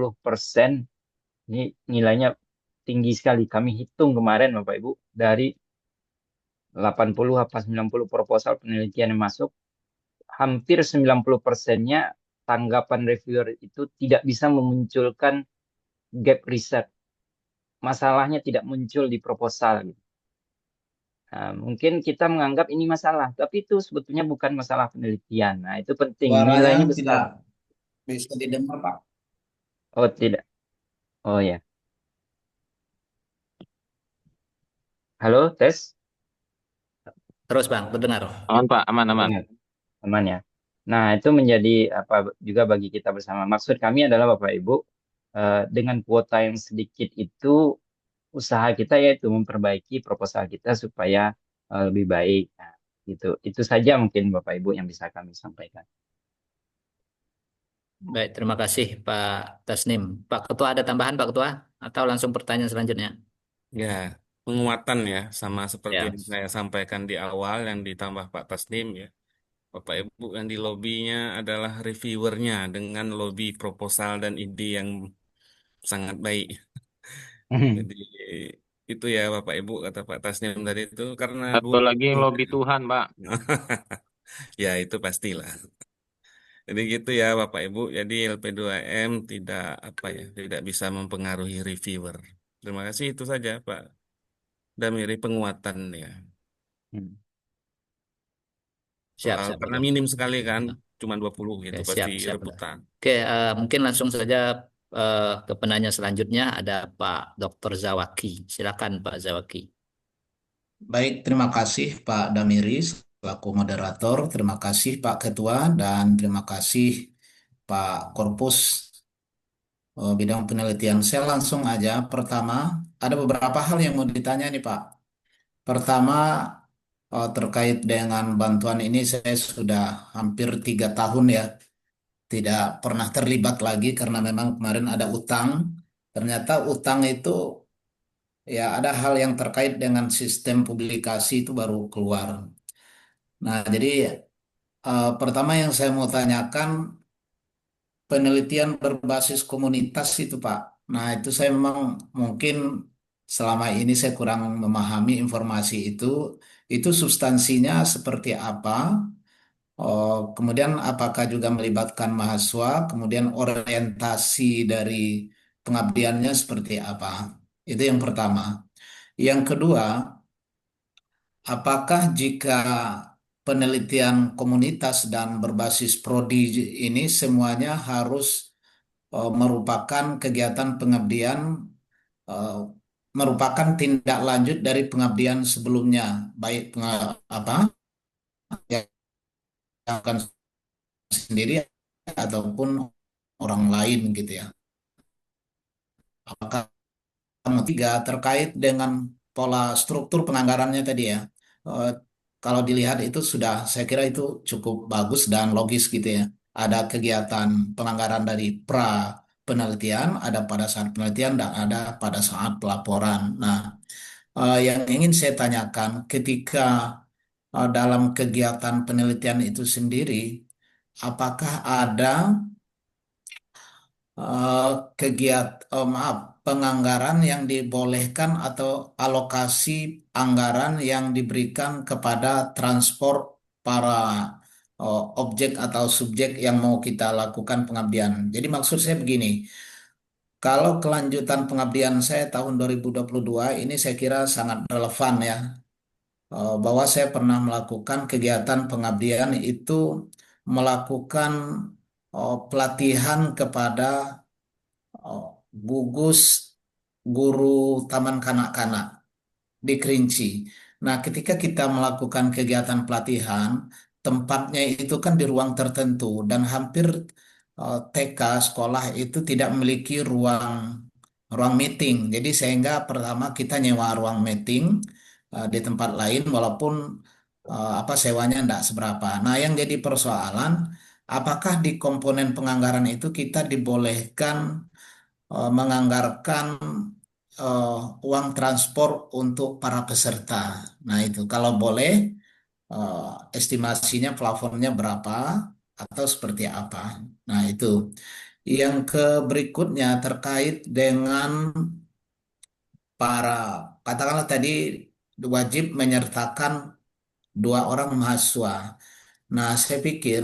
ini nilainya tinggi sekali. Kami hitung kemarin Bapak Ibu dari 80 apa 90 proposal penelitian yang masuk, hampir 90%-nya tanggapan reviewer itu tidak bisa memunculkan gap riset. Masalahnya tidak muncul di proposal gitu. Nah, mungkin kita menganggap ini masalah, tapi itu sebetulnya bukan masalah penelitian. Nah, itu penting. Suaranya Nilainya besar. tidak bisa didengar, Pak. Oh, tidak. Oh ya. Halo, tes. Terus Bang, terdengar. Aman Pak, aman. Dengar. Aman ya. Nah, itu menjadi apa juga bagi kita bersama. Maksud kami adalah Bapak Ibu, dengan kuota yang sedikit itu usaha kita yaitu memperbaiki proposal kita supaya lebih baik. Nah, gitu. Itu saja mungkin Bapak Ibu yang bisa kami sampaikan. Baik, terima kasih Pak Tasnim. Pak Ketua ada tambahan Pak Ketua? Atau langsung pertanyaan selanjutnya? Ya, penguatan ya, sama seperti Ya, yang saya sampaikan di awal yang ditambah Pak Tasnim ya. Bapak Ibu yang di lobbynya adalah reviewernya dengan lobby proposal dan ide yang sangat baik. Jadi itu ya Bapak Ibu kata Pak Tasnim tadi itu karena Satu dulu lagi lobby Tuhan, Pak. ya itu pastilah. Jadi gitu ya Bapak Ibu. Jadi LP2M tidak apa ya, tidak bisa mempengaruhi reviewer. Terima kasih itu saja Pak Damiri penguatan ya. siap, Soal siap karena itu. minim sekali kan, cuma 20 Oke, gitu pasti siap, siap. rebutan. Oke, mungkin langsung saja ke penanya selanjutnya ada Pak Dr. Zawaki. Silakan Pak Zawaki. Baik, terima kasih Pak Damiris selaku moderator. Terima kasih Pak Ketua dan terima kasih Pak Korpus bidang penelitian. Saya langsung aja. Pertama, ada beberapa hal yang mau ditanya nih Pak. Pertama, terkait dengan bantuan ini saya sudah hampir 3 tahun ya tidak pernah terlibat lagi karena memang kemarin ada utang. Ternyata utang itu ya ada hal yang terkait dengan sistem publikasi itu baru keluar. Nah, jadi pertama yang saya mau tanyakan penelitian berbasis komunitas itu, Pak. Nah, itu saya memang mungkin selama ini saya kurang memahami informasi itu. Itu substansinya seperti apa? Oh, kemudian apakah juga melibatkan mahasiswa? Kemudian orientasi dari pengabdiannya seperti apa? Itu yang pertama. Yang kedua, apakah jika penelitian komunitas dan berbasis prodi ini semuanya harus merupakan kegiatan pengabdian, eh, merupakan tindak lanjut dari pengabdian sebelumnya, baik apa yang akan sendiri ataupun orang lain gitu ya. Apakah tiga terkait dengan pola struktur penganggarannya tadi ya. Eh, Kalau dilihat itu sudah, saya kira itu cukup bagus dan logis gitu ya. Ada kegiatan penganggaran dari pra penelitian, ada pada saat penelitian dan ada pada saat pelaporan. Nah, yang ingin saya tanyakan ketika dalam kegiatan penelitian itu sendiri, apakah ada maaf, penganggaran yang dibolehkan atau alokasi anggaran yang diberikan kepada transport para objek atau subjek yang mau kita lakukan pengabdian. Jadi maksud saya begini, kalau kelanjutan pengabdian saya tahun 2022 ini saya kira sangat relevan ya, bahwa saya pernah melakukan kegiatan pengabdian itu melakukan pelatihan kepada oh, gugus guru taman kanak-kanak di Kerinci. Nah, ketika kita melakukan kegiatan pelatihan, tempatnya itu kan di ruang tertentu dan hampir TK sekolah itu tidak memiliki ruang ruang meeting. Jadi sehingga pertama kita nyewa ruang meeting di tempat lain walaupun apa sewanya tidak seberapa. Nah, yang jadi persoalan apakah di komponen penganggaran itu kita dibolehkan menganggarkan eh, uang transport untuk para peserta. Nah, itu kalau boleh eh, estimasinya plafonnya berapa atau seperti apa. Nah, itu. Yang ke berikutnya terkait dengan para katakanlah tadi wajib menyertakan 2 orang mahasiswa. Nah, saya pikir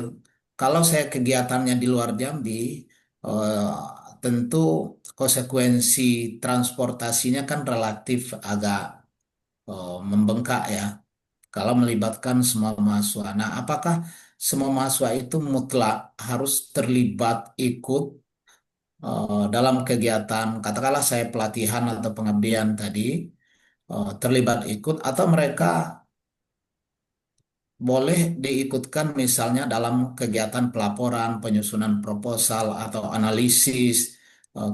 kalau saya kegiatannya di luar Jambi, eh, tentu konsekuensi transportasinya kan relatif agak membengkak ya. Kalau melibatkan semua mahasiswa. Nah, apakah semua mahasiswa itu mutlak harus terlibat ikut dalam kegiatan, katakanlah saya pelatihan atau pengabdian tadi, terlibat ikut atau mereka boleh diikutkan misalnya dalam kegiatan pelaporan, penyusunan proposal atau analisis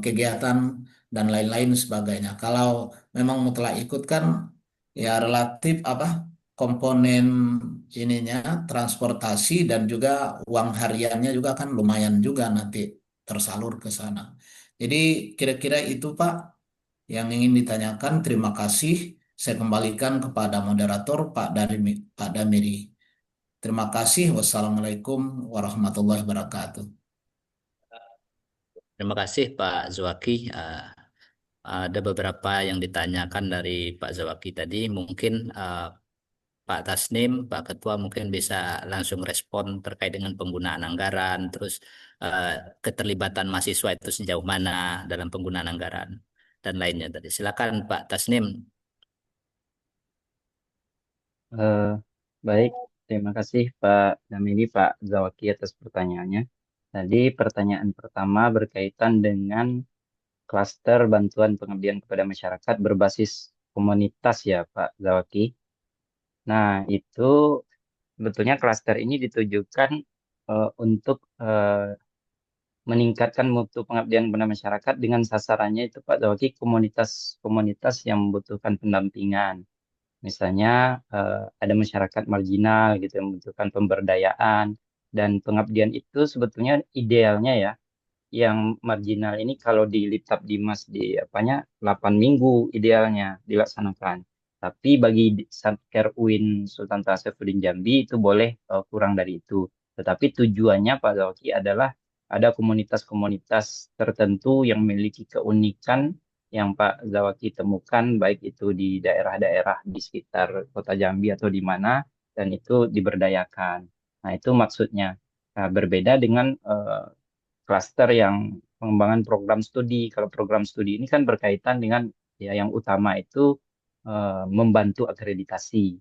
kegiatan dan lain-lain sebagainya. Kalau memang mutlak ikut kan ya relatif apa komponen ininya transportasi dan juga uang hariannya juga kan lumayan juga nanti tersalur ke sana. Jadi kira-kira itu Pak yang ingin ditanyakan. Terima kasih. Saya kembalikan kepada moderator Pak Damiri. Terima kasih. Wassalamualaikum warahmatullahi wabarakatuh. Terima kasih Pak Zwaki. Ada beberapa yang ditanyakan dari Pak Zawaki tadi. Mungkin Pak Tasnim, Pak Ketua mungkin bisa langsung respon terkait dengan penggunaan anggaran, terus eh, keterlibatan mahasiswa itu sejauh mana dalam penggunaan anggaran dan lainnya tadi. Silakan Pak Tasnim. Eh, Baik, terima kasih Pak Damini, Pak Zawaki atas pertanyaannya. Tadi pertanyaan pertama berkaitan dengan klaster bantuan pengabdian kepada masyarakat berbasis komunitas ya Pak Zawaki. Nah, itu sebetulnya klaster ini ditujukan untuk meningkatkan mutu pengabdian kepada masyarakat dengan sasarannya itu Pak Zawaki komunitas-komunitas yang membutuhkan pendampingan. Misalnya ada masyarakat marginal gitu yang membutuhkan pemberdayaan dan pengabdian itu sebetulnya idealnya ya yang marginal ini kalau di Litap Dimas di apanya 8 minggu idealnya dilaksanakan. Tapi bagi Satker UIN Sultan Tasawuddin Jambi itu boleh kurang dari itu. Tetapi tujuannya Pak Zaki adalah ada komunitas-komunitas tertentu yang memiliki keunikan yang Pak Zawaki temukan baik itu di daerah-daerah di sekitar Kota Jambi atau di mana dan itu diberdayakan. Nah, itu maksudnya. Nah, berbeda dengan klaster yang pengembangan program studi. Kalau program studi ini kan berkaitan dengan ya yang utama itu membantu akreditasi.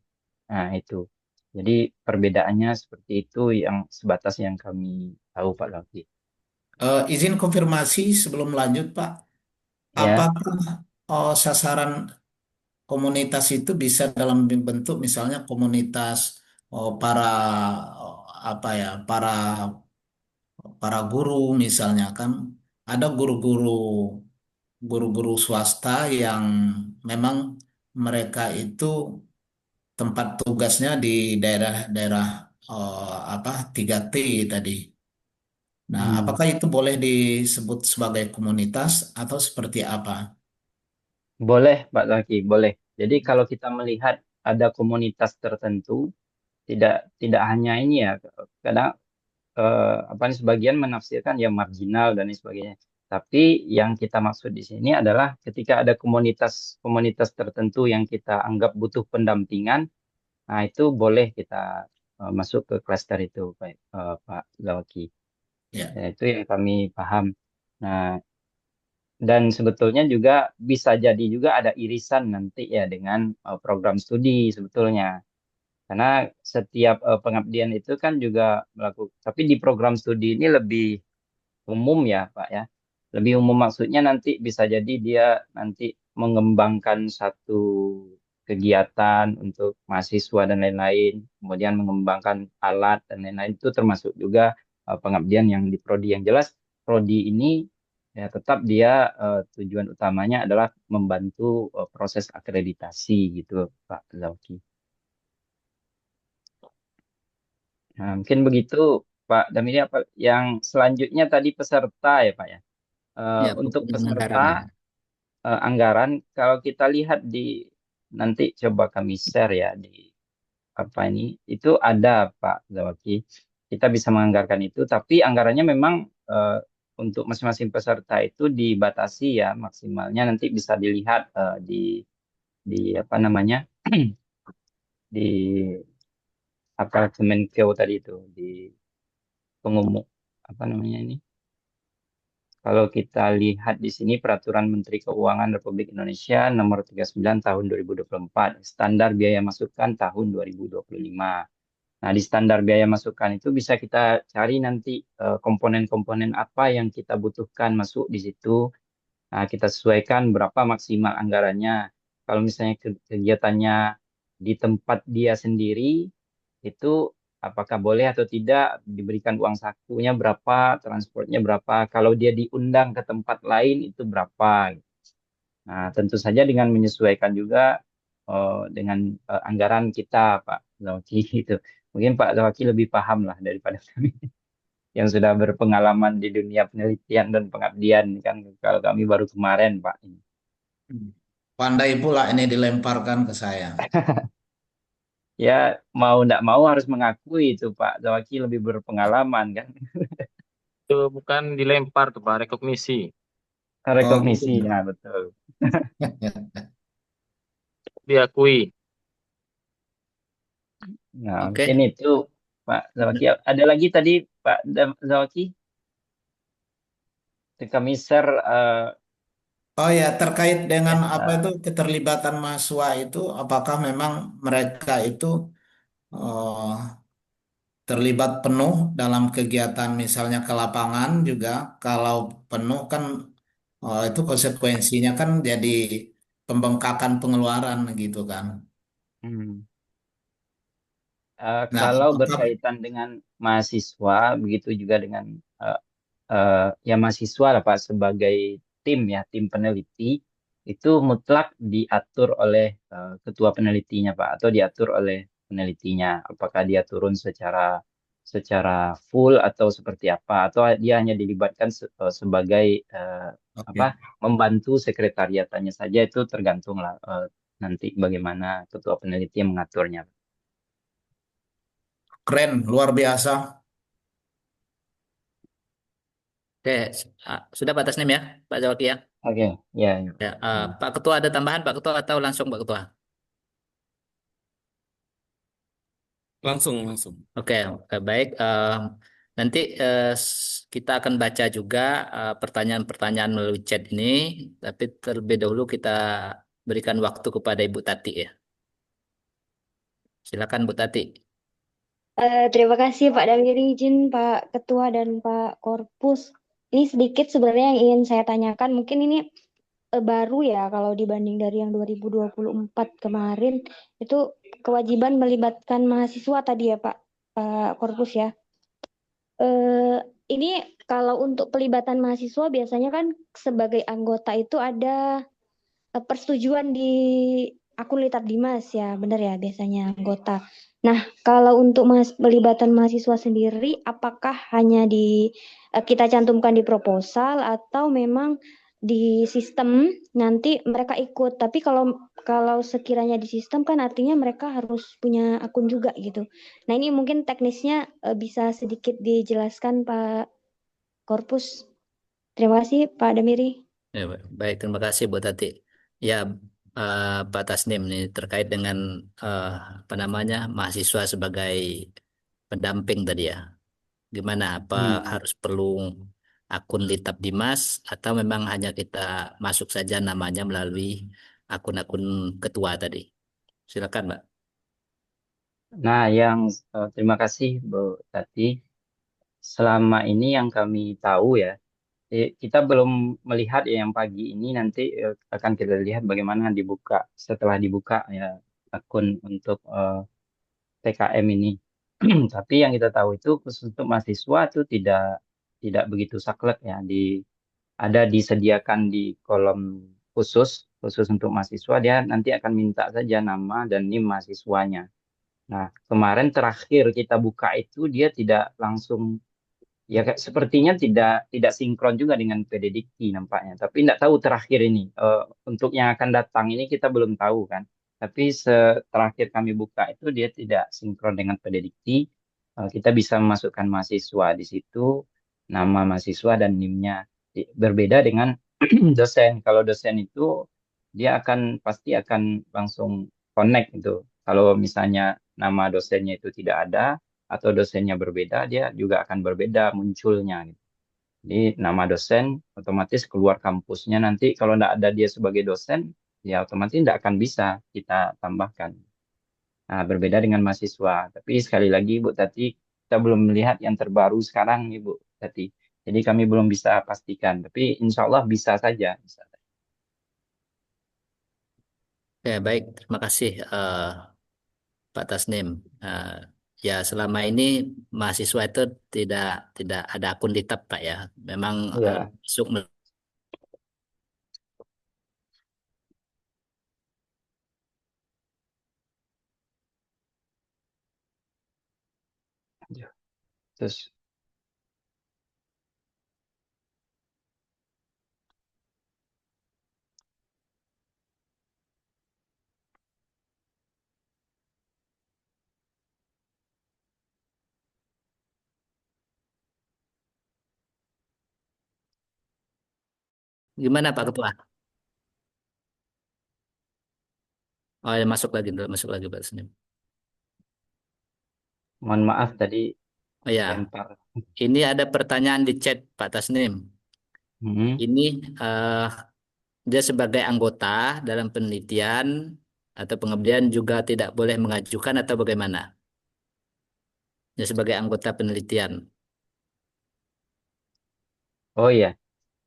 Nah, itu. Jadi perbedaannya seperti itu yang sebatas yang kami tahu Pak Laki. Izin konfirmasi sebelum lanjut Pak. Ya, Apakah sasaran komunitas itu bisa dalam bentuk misalnya komunitas para apa ya para para guru misalnya kan ada guru-guru swasta yang memang mereka itu tempat tugasnya di daerah-daerah apa 3T tadi. Nah, hmm, apakah itu boleh disebut sebagai komunitas atau seperti apa? boleh Pak Laki, boleh. Jadi kalau kita melihat ada komunitas tertentu, tidak hanya ini ya, kadang apa nih sebagian menafsirkan ya marginal dan lain sebagainya. Tapi yang kita maksud di sini adalah ketika ada komunitas-komunitas tertentu yang kita anggap butuh pendampingan, nah itu boleh kita masuk ke klaster itu, Pak Zawaki. Ya. Ya, itu yang kami paham. Nah, dan sebetulnya juga bisa jadi juga ada irisan nanti ya dengan program studi sebetulnya. Karena setiap pengabdian itu kan juga melakukan, tapi di program studi ini lebih umum ya Pak ya. Lebih umum maksudnya nanti bisa jadi dia nanti mengembangkan satu kegiatan untuk mahasiswa dan lain-lain, kemudian mengembangkan alat dan lain-lain itu termasuk juga pengabdian yang di prodi. Yang jelas prodi ini ya tetap dia tujuan utamanya adalah membantu proses akreditasi gitu Pak Zauki. Nah, mungkin begitu Pak Damini apa yang selanjutnya tadi peserta ya Pak ya. Ya, Untuk penggunaan peserta anggaran ya. anggaran kalau kita lihat di nanti coba kami share ya di apa ini itu ada Pak Zawaki kita bisa menganggarkan itu tapi anggarannya memang eh, untuk masing-masing peserta itu dibatasi ya maksimalnya nanti bisa dilihat di apa namanya di apa Kemenkeu tadi itu di pengumum apa namanya ini. Kalau kita lihat di sini Peraturan Menteri Keuangan Republik Indonesia Nomor 39 Tahun 2024, Standar Biaya Masukan Tahun 2025. Nah, di standar biaya masukan itu bisa kita cari nanti komponen-komponen apa yang kita butuhkan masuk di situ. Nah, kita sesuaikan berapa maksimal anggarannya. Kalau misalnya kegiatannya di tempat dia sendiri, itu apakah boleh atau tidak diberikan uang sakunya berapa, transportnya berapa. Kalau dia diundang ke tempat lain itu berapa. Nah, tentu saja dengan menyesuaikan juga dengan anggaran kita, Pak Zawaki itu. Mungkin Pak Zawaki lebih paham lah daripada kami yang sudah berpengalaman di dunia penelitian dan pengabdian kan. Kalau kami baru kemarin, Pak. Pandai pula ini dilemparkan ke saya. Ya mau tidak mau harus mengakui itu Pak Zawaki lebih berpengalaman kan. Itu bukan dilempar tuh Pak, rekognisi. Oh gitu. Rekognisi, ya betul. Diakui. Nah mungkin Oke. itu Pak Zawaki. Ada lagi tadi Pak Zawaki? Kami share Oh ya, terkait dengan apa eh, itu keterlibatan mahasiswa itu, apakah memang mereka itu eh, terlibat penuh dalam kegiatan misalnya ke lapangan juga? Kalau penuh kan itu konsekuensinya kan jadi pembengkakan pengeluaran gitu kan. hmm. Nah, Kalau apakah berkaitan dengan mahasiswa, begitu juga dengan eh, ya mahasiswa lah Pak sebagai tim ya, tim peneliti itu mutlak diatur oleh ketua penelitinya Pak atau diatur oleh penelitinya. Apakah dia turun secara full atau seperti apa atau dia hanya dilibatkan sebagai apa oke. membantu sekretariatannya saja itu tergantung lah nanti bagaimana ketua peneliti yang mengaturnya. Keren, luar biasa. Oke, sudah Pak Tasnim ya, Pak Zawaki ya. Oke, ya, ya. Ya, Hmm. Pak Ketua ada tambahan Pak Ketua atau langsung Pak Ketua? Langsung, langsung. Oke, oke, baik. Nanti kita akan baca juga pertanyaan-pertanyaan melalui chat ini, tapi terlebih dahulu kita berikan waktu kepada Ibu Tati ya. Silakan Bu Tati. Terima kasih Pak Damiri, izin Pak Ketua dan Pak Korpus. Ini sedikit sebenarnya yang ingin saya tanyakan. Mungkin ini baru ya kalau dibanding dari yang 2024 kemarin. Itu kewajiban melibatkan mahasiswa tadi ya Pak Korpus ya. Eh, ini kalau untuk pelibatan mahasiswa biasanya kan sebagai anggota itu ada persetujuan di akun Litab Dimas ya, benar ya biasanya anggota. Nah, kalau untuk pelibatan mahasiswa sendiri, apakah hanya kita cantumkan di proposal atau memang di sistem nanti mereka ikut? Tapi kalau kalau sekiranya di sistem kan artinya mereka harus punya akun juga gitu. Nah, ini mungkin teknisnya bisa sedikit dijelaskan Pak Korpus. Terima kasih Pak Damiri. Ya, baik, terima kasih Bu Tati. Ya, Pak Tasnim nih terkait dengan apa namanya mahasiswa sebagai pendamping tadi ya. Gimana? Apa Hmm. harus perlu akun Litab Dimas atau memang hanya kita masuk saja namanya melalui akun-akun ketua tadi? Silakan, Mbak. Nah, yang terima kasih Bu Tati. Selama ini yang kami tahu ya, kita belum melihat ya yang pagi ini nanti akan kita lihat bagaimana dibuka setelah dibuka ya akun untuk TKM ini. Tapi yang kita tahu itu khusus untuk mahasiswa itu tidak begitu saklek ya ada disediakan di kolom khusus untuk mahasiswa dia nanti akan minta saja nama dan NIM mahasiswanya. Nah, kemarin terakhir kita buka itu dia tidak langsung ya sepertinya tidak sinkron juga dengan PD Dikti nampaknya. Tapi tidak tahu terakhir ini untuk yang akan datang ini kita belum tahu kan. Tapi terakhir kami buka itu dia tidak sinkron dengan PD Dikti. Kita bisa memasukkan mahasiswa di situ, nama mahasiswa dan NIM-nya. Berbeda dengan dosen. Kalau dosen itu dia pasti akan langsung connect itu. Kalau misalnya nama dosennya itu tidak ada atau dosennya berbeda, dia juga akan berbeda munculnya. Gitu. Jadi nama dosen otomatis keluar kampusnya nanti kalau tidak ada dia sebagai dosen, ya otomatis tidak akan bisa kita tambahkan. Nah, berbeda dengan mahasiswa. Tapi sekali lagi, Bu Tati, kita belum melihat yang terbaru sekarang, Ibu Tati. Jadi kami belum bisa pastikan. Tapi insya Allah bisa saja. Bisa. Ya, baik. Terima kasih, Pak Tasnim. Eh, ya, selama ini mahasiswa itu tidak tidak ada akun Litab, Pak ya. Memang Ya. masuk Terus Gimana Pak Ketua? Oh ya, masuk lagi Pak Tasnim. mohon maaf tadi Oh ya, lempar. ini ada pertanyaan di chat Pak Tasnim. Hmm. Ini dia sebagai anggota dalam penelitian atau pengabdian juga tidak boleh mengajukan atau bagaimana? Dia sebagai anggota penelitian. Oh iya,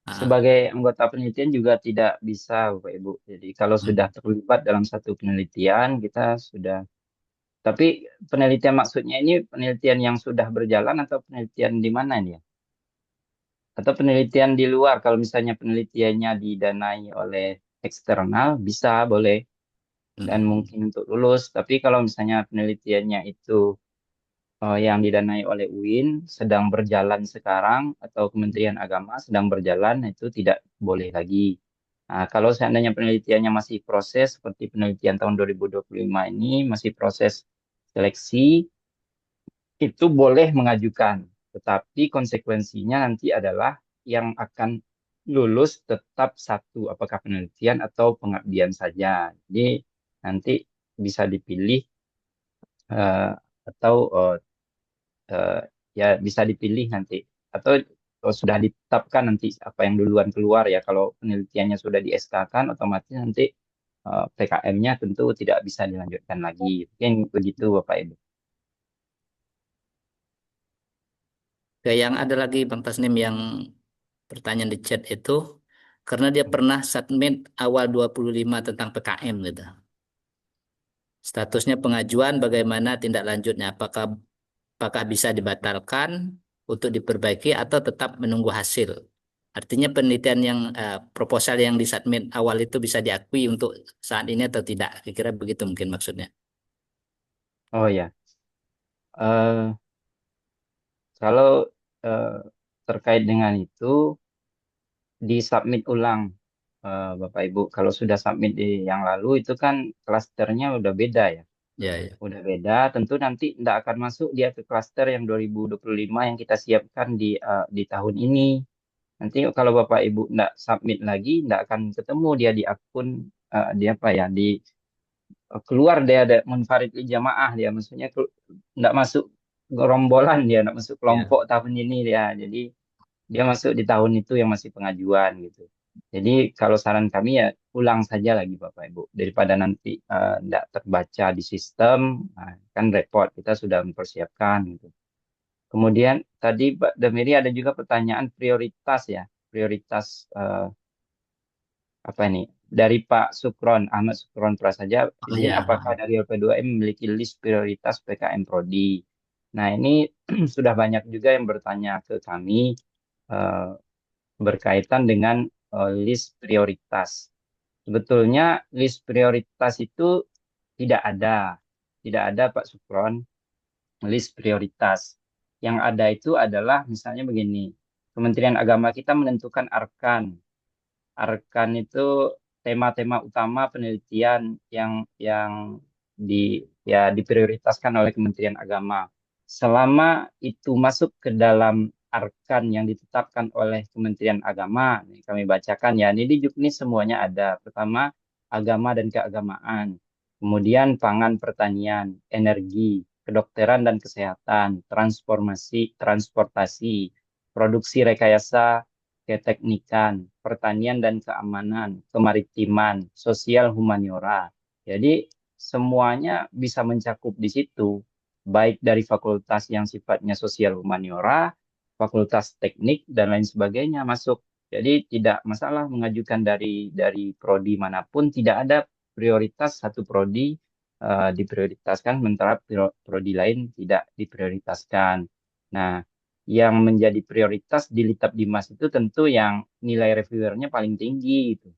Ah, sebagai anggota penelitian juga tidak bisa, Bapak Ibu. Jadi kalau sudah hmm, terlibat dalam satu penelitian, kita sudah. Tapi penelitian maksudnya ini penelitian yang sudah berjalan atau penelitian di mana ini ya? Atau penelitian di luar? Kalau misalnya penelitiannya didanai oleh eksternal, bisa, boleh. Dan hmm, mungkin untuk lulus. Tapi kalau misalnya penelitiannya itu yang didanai oleh UIN sedang berjalan sekarang atau Kementerian Agama sedang berjalan itu tidak boleh lagi. Nah, kalau seandainya penelitiannya masih proses seperti penelitian tahun 2025 ini masih proses seleksi itu boleh mengajukan, tetapi konsekuensinya nanti adalah yang akan lulus tetap satu, apakah penelitian atau pengabdian saja. Jadi nanti bisa dipilih eh, atau eh, ya bisa dipilih nanti atau sudah ditetapkan nanti apa yang duluan keluar ya kalau penelitiannya sudah di SK-kan otomatis nanti PKM-nya tentu tidak bisa dilanjutkan lagi mungkin begitu Bapak Ibu. Kayak yang ada lagi Bang Tasnim yang pertanyaan di chat itu karena dia pernah submit awal 25 tentang PKM gitu. Statusnya pengajuan bagaimana tindak lanjutnya? Apakah bisa dibatalkan untuk diperbaiki atau tetap menunggu hasil? Artinya penelitian yang proposal yang disubmit awal itu bisa diakui untuk saat ini atau tidak? Kira-kira begitu mungkin maksudnya. Oh ya. Eh, kalau eh, terkait dengan itu disubmit ulang Bapak Ibu kalau sudah submit di yang lalu itu kan klasternya udah beda ya. Ya, ya. Udah beda, tentu nanti tidak akan masuk dia ke klaster yang 2025 yang kita siapkan di tahun ini. Nanti kalau Bapak Ibu tidak submit lagi, tidak akan ketemu dia di akun, dia apa ya, keluar dia ada munfarid jamaah dia, maksudnya tidak masuk gerombolan dia, tidak masuk Ya. kelompok tahun ini dia. Jadi dia masuk di tahun itu yang masih pengajuan gitu. Jadi kalau saran kami ya ulang saja lagi Bapak Ibu daripada nanti tidak terbaca di sistem, nah, kan repot kita sudah mempersiapkan gitu. Kemudian tadi Pak Damiri ada juga pertanyaan prioritas ya, prioritas apa ini dari Pak Sukron Ahmad Sukron Prasaja Oh ini ya. apakah dari LP2M memiliki list prioritas PKM Prodi? Nah ini sudah banyak juga yang bertanya ke kami eh, berkaitan dengan list prioritas. Sebetulnya list prioritas itu tidak ada, tidak ada Pak Sukron list prioritas. Yang ada itu adalah misalnya begini, Kementerian Agama kita menentukan arkan. Arkan itu tema-tema utama penelitian yang di ya diprioritaskan oleh Kementerian Agama. Selama itu masuk ke dalam arkan yang ditetapkan oleh Kementerian Agama, ini kami bacakan ya. Ini di Juknis semuanya ada. Pertama, agama dan keagamaan. Kemudian pangan pertanian, energi, kedokteran dan kesehatan, transportasi, produksi rekayasa keteknikan, pertanian dan keamanan, kemaritiman, sosial humaniora. Jadi semuanya bisa mencakup di situ, baik dari fakultas yang sifatnya sosial humaniora, fakultas teknik dan lain sebagainya masuk. Jadi tidak masalah mengajukan dari prodi manapun, tidak ada prioritas satu prodi diprioritaskan, sementara prodi lain tidak diprioritaskan. Nah, yang menjadi prioritas di Litap Dimas itu tentu yang nilai reviewernya paling tinggi gitu.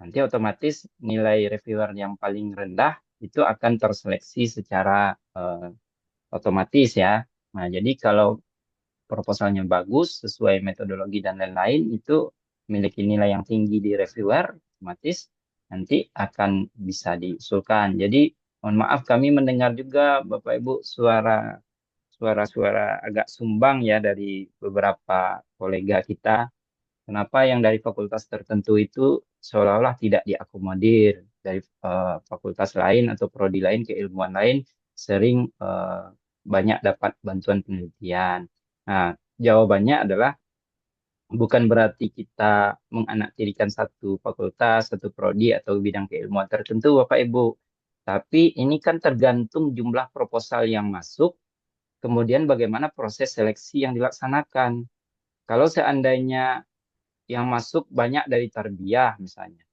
Nanti otomatis nilai reviewer yang paling rendah itu akan terseleksi secara otomatis ya. Nah, jadi kalau proposalnya bagus, sesuai metodologi dan lain-lain, itu memiliki nilai yang tinggi di reviewer, otomatis nanti akan bisa diusulkan. Jadi, mohon maaf kami mendengar juga Bapak Ibu suara-suara agak sumbang ya dari beberapa kolega kita. Kenapa yang dari fakultas tertentu itu seolah-olah tidak diakomodir dari fakultas lain atau prodi lain, keilmuan lain sering banyak dapat bantuan penelitian. Nah, jawabannya adalah bukan berarti kita menganaktirikan satu fakultas, satu prodi atau bidang keilmuan tertentu, Bapak Ibu. Tapi ini kan tergantung jumlah proposal yang masuk, kemudian bagaimana proses seleksi yang dilaksanakan. Kalau seandainya yang masuk banyak dari tarbiyah misalnya,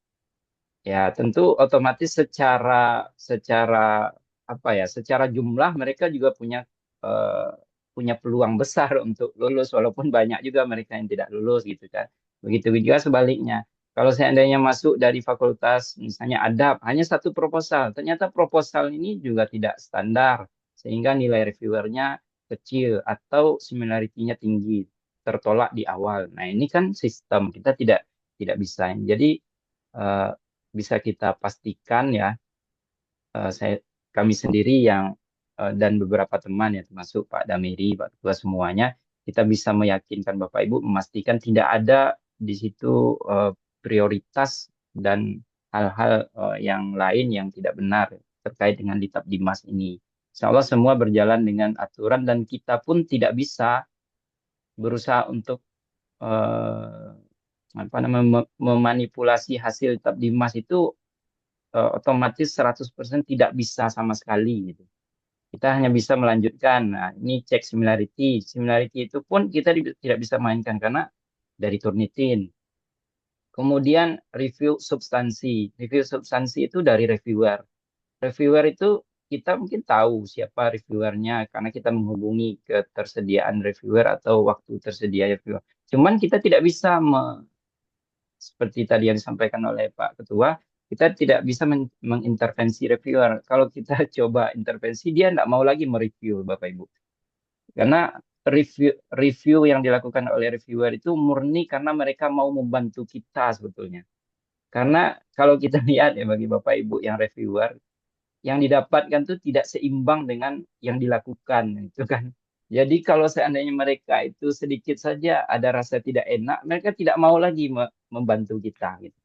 ya tentu otomatis secara secara apa ya, secara jumlah mereka juga eh, punya peluang besar untuk lulus walaupun banyak juga mereka yang tidak lulus gitu kan. Begitu juga sebaliknya. Kalau seandainya masuk dari fakultas misalnya adab hanya satu proposal, ternyata proposal ini juga tidak standar sehingga nilai reviewernya kecil atau similarity-nya tinggi, tertolak di awal. Nah, ini kan sistem kita tidak bisa. Jadi eh, bisa kita pastikan ya, saya kami sendiri yang dan beberapa teman ya termasuk Pak Damiri, Pak Ketua semuanya, kita bisa meyakinkan Bapak Ibu memastikan tidak ada di situ prioritas dan hal-hal yang lain yang tidak benar terkait dengan Litap Dimas ini. Insya Allah semua berjalan dengan aturan dan kita pun tidak bisa berusaha untuk eh, apa namanya memanipulasi hasil Litap Dimas itu otomatis 100% tidak bisa sama sekali gitu. Kita hanya bisa melanjutkan. Nah, ini cek similarity. Similarity itu pun kita tidak bisa mainkan karena dari Turnitin. Kemudian review substansi. Review substansi itu dari reviewer. Reviewer itu kita mungkin tahu siapa reviewernya karena kita menghubungi ketersediaan reviewer atau waktu tersedia reviewer. Cuman kita tidak bisa seperti tadi yang disampaikan oleh Pak Ketua, kita tidak bisa mengintervensi reviewer. Kalau kita coba intervensi, dia tidak mau lagi mereview, Bapak Ibu. Karena review yang dilakukan oleh reviewer itu murni karena mereka mau membantu kita sebetulnya. Karena kalau kita lihat ya bagi Bapak Ibu yang reviewer, yang didapatkan tuh tidak seimbang dengan yang dilakukan, itu kan. Jadi kalau seandainya mereka itu sedikit saja ada rasa tidak enak, mereka tidak mau lagi membantu kita gitu.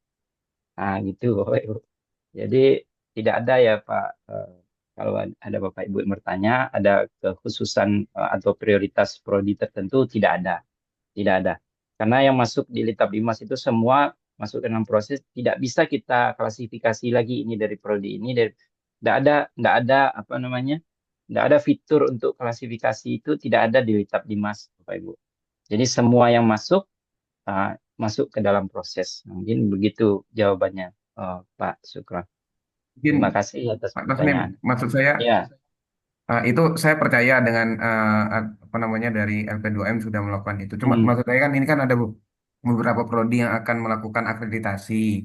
Nah, gitu Bapak Ibu. Jadi tidak ada ya Pak, kalau ada Bapak Ibu yang bertanya, ada kekhususan atau prioritas prodi tertentu, tidak ada. Tidak ada. Karena yang masuk di Litap Dimas itu semua masuk dalam proses, tidak bisa kita klasifikasi lagi ini dari prodi ini, dari, tidak ada apa namanya, tidak ada fitur untuk klasifikasi itu, tidak ada di Litap Dimas, Bapak Ibu. Jadi semua yang masuk uh, masuk ke dalam proses. Mungkin begitu jawabannya, Pak Sukron. Mungkin Terima kasih atas Pak Taslim, pertanyaan. maksud saya Ya, itu saya percaya dengan apa namanya dari LP2M sudah melakukan itu. Cuma hmm. maksud saya kan ini kan ada beberapa prodi yang akan melakukan akreditasi.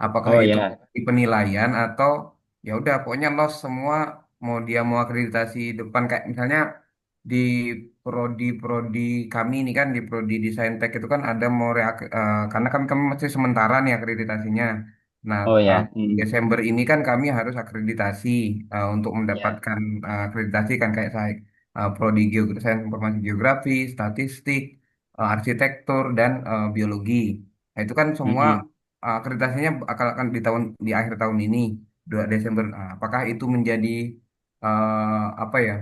Apakah Oh itu ya, di penilaian atau ya udah pokoknya los semua mau dia mau akreditasi depan kayak misalnya di prodi-prodi kami ini kan di prodi desain tech itu kan ada mau karena kami masih sementara nih akreditasinya. Nah, oh ya, Desember ini kan kami harus akreditasi untuk ya, mendapatkan akreditasi kan kayak saya prodi sains informasi geografi, statistik, arsitektur dan biologi. Nah, itu kan semua akreditasinya akan di akhir tahun ini 2 Desember. Nah, apakah itu menjadi apa ya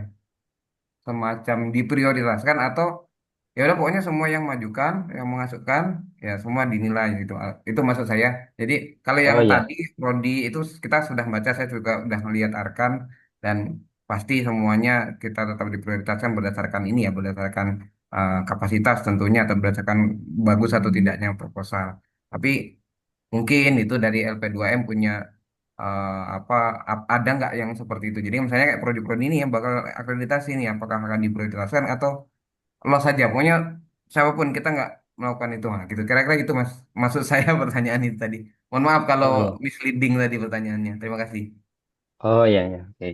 semacam diprioritaskan atau ya udah pokoknya semua yang majukan, yang mengasukkan ya semua dinilai gitu. Itu maksud saya. Jadi kalau yang oh ya, tadi prodi itu kita sudah baca, saya juga udah melihat Arkan dan pasti semuanya kita tetap diprioritaskan berdasarkan ini ya, berdasarkan kapasitas tentunya atau berdasarkan bagus atau tidaknya proposal. Tapi mungkin itu dari LP2M punya apa ada nggak yang seperti itu. Jadi misalnya kayak prodi-prodi ini yang bakal akreditasi ini apakah akan diprioritaskan atau los saja. Pokoknya siapapun kita nggak melakukan itu. Nah, gitu. Kira-kira gitu Mas. Maksud saya pertanyaan itu tadi. Mohon maaf kalau oh ya, misleading tadi pertanyaannya. Terima kasih. oh ya, ya, oke.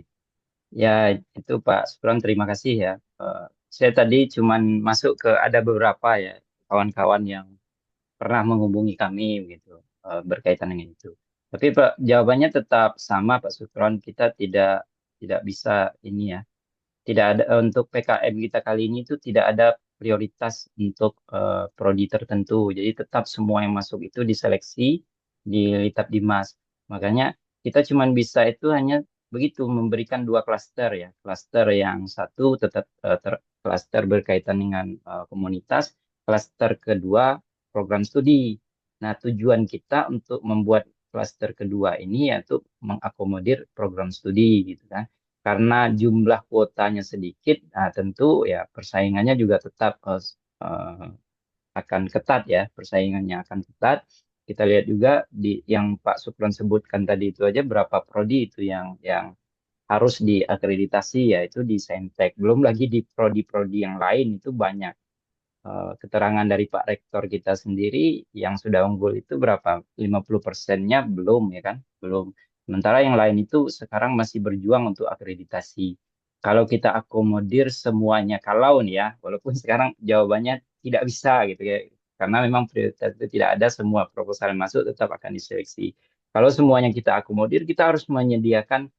Ya, itu Pak Sukron, terima kasih ya. saya tadi cuman masuk ke ada beberapa ya kawan-kawan yang pernah menghubungi kami gitu berkaitan dengan itu. Tapi Pak, jawabannya tetap sama Pak Sukron, kita tidak bisa ini ya. Tidak ada untuk PKM kita kali ini itu tidak ada prioritas untuk prodi tertentu. Jadi tetap semua yang masuk itu diseleksi di Litap Dimas. Makanya kita cuma bisa itu hanya begitu memberikan dua klaster ya. Klaster yang satu tetap klaster berkaitan dengan komunitas, klaster kedua program studi. Nah, tujuan kita untuk membuat klaster kedua ini yaitu mengakomodir program studi gitu kan. Karena jumlah kuotanya sedikit, nah tentu ya persaingannya juga tetap akan ketat ya, persaingannya akan ketat. Kita lihat juga di yang Pak Supron sebutkan tadi itu aja berapa prodi itu yang harus diakreditasi yaitu di Saintek. Belum lagi di prodi-prodi yang lain itu banyak. Keterangan dari Pak Rektor kita sendiri yang sudah unggul itu berapa? 50%-nya belum ya kan? Belum. Sementara yang lain itu sekarang masih berjuang untuk akreditasi. Kalau kita akomodir semuanya, kalau nih ya, walaupun sekarang jawabannya tidak bisa gitu ya, karena memang prioritas itu tidak ada, semua proposal yang masuk tetap akan diseleksi. Kalau semuanya kita akomodir, kita harus menyediakan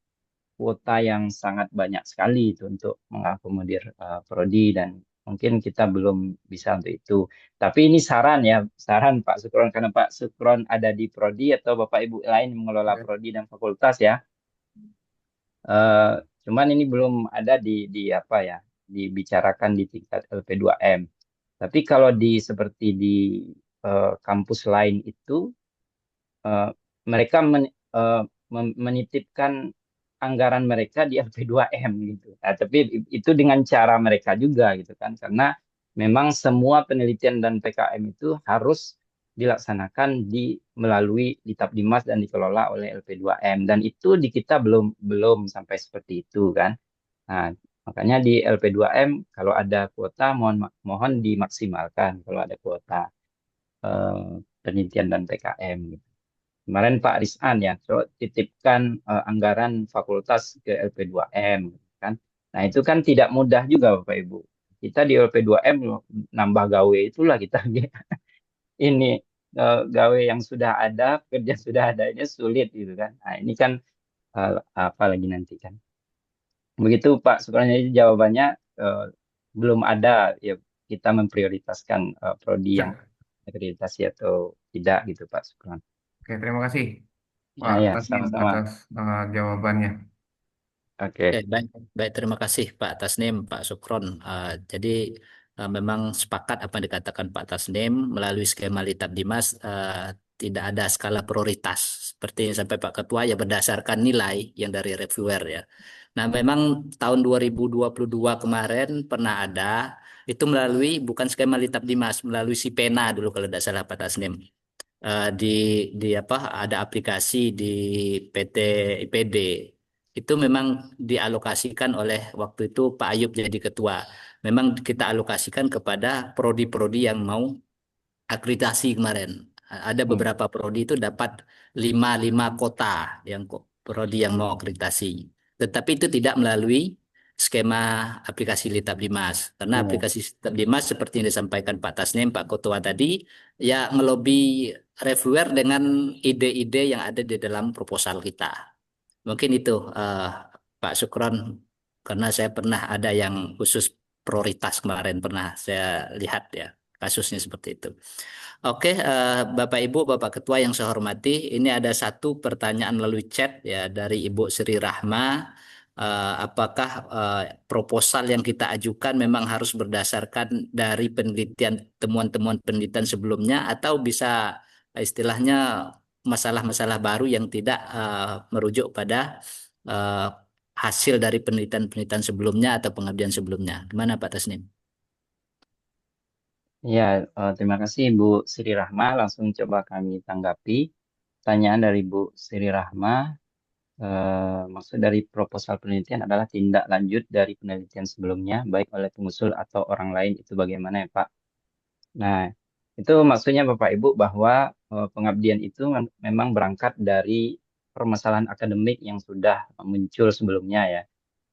kuota yang sangat banyak sekali itu untuk mengakomodir prodi dan mungkin kita belum bisa untuk itu. Tapi ini saran ya, saran Pak Sukron karena Pak Sukron ada di prodi atau Bapak Ibu lain yang mengelola Oke. prodi dan fakultas ya. Eh, Cuman ini belum ada di apa ya, dibicarakan di tingkat LP2M. Tapi kalau di seperti di kampus lain itu eh, mereka menitipkan anggaran mereka di LP2M gitu. Nah, tapi itu dengan cara mereka juga gitu kan, karena memang semua penelitian dan PKM itu harus dilaksanakan melalui Litap Dimas dan dikelola oleh LP2M dan itu di kita belum sampai seperti itu kan. Nah, makanya di LP2M kalau ada kuota mohon dimaksimalkan kalau ada kuota penelitian dan PKM gitu. Kemarin Pak Risan ya, coba titipkan anggaran fakultas ke LP2M kan. Nah, itu kan tidak mudah juga Bapak Ibu. Kita di LP2M nambah gawe itulah kita ini gawe yang sudah ada, kerja sudah ada ini sulit gitu kan. Nah, ini kan apa lagi nanti kan. Begitu Pak, sebenarnya jawabannya eh, belum ada ya kita memprioritaskan prodi yang Ya. akreditasi atau tidak gitu Pak Sukron. Oke, terima kasih Ya, Pak ya, Tasnim sama-sama. atas jawabannya. Oke. Oke, baik, baik. Terima kasih Pak Tasnim, Pak Sukron. Jadi memang sepakat apa yang dikatakan Pak Tasnim melalui skema Litap Dimas tidak ada skala prioritas seperti yang sampai Pak Ketua ya berdasarkan nilai yang dari reviewer ya. Nah, memang tahun 2022 kemarin pernah ada itu melalui bukan skema Litap Dimas, melalui si Pena dulu kalau tidak salah Pak Tasnim. Di apa ada aplikasi di PT IPD itu memang dialokasikan oleh waktu itu Pak Ayub jadi ketua. Memang kita alokasikan kepada prodi-prodi yang mau akreditasi kemarin. Ada beberapa prodi itu dapat lima kota yang prodi yang mau akreditasi. Tetapi itu tidak melalui skema aplikasi Litap Dimas. Karena Iya. aplikasi Litap Dimas seperti yang disampaikan Pak Tasnim, Pak Ketua tadi, ya ngelobi reviewer dengan ide-ide yang ada di dalam proposal kita. Mungkin itu Pak Sukron, karena saya pernah ada yang khusus prioritas kemarin pernah saya lihat ya kasusnya seperti itu. Oke, Bapak Ibu, Bapak Ketua yang saya hormati, ini ada satu pertanyaan melalui chat ya dari Ibu Sri Rahma. Apakah proposal yang kita ajukan memang harus berdasarkan dari penelitian temuan-temuan penelitian sebelumnya atau bisa istilahnya masalah-masalah baru yang tidak merujuk pada eh, hasil dari penelitian-penelitian sebelumnya atau pengabdian sebelumnya. Gimana Pak Tasnim? Ya, terima kasih Bu Sri Rahma. Langsung coba kami tanggapi. Pertanyaan dari Bu Sri Rahma, maksud dari proposal penelitian adalah tindak lanjut dari penelitian sebelumnya, baik oleh pengusul atau orang lain. Itu bagaimana ya Pak? Nah, itu maksudnya Bapak Ibu bahwa pengabdian itu memang berangkat dari permasalahan akademik yang sudah muncul sebelumnya ya.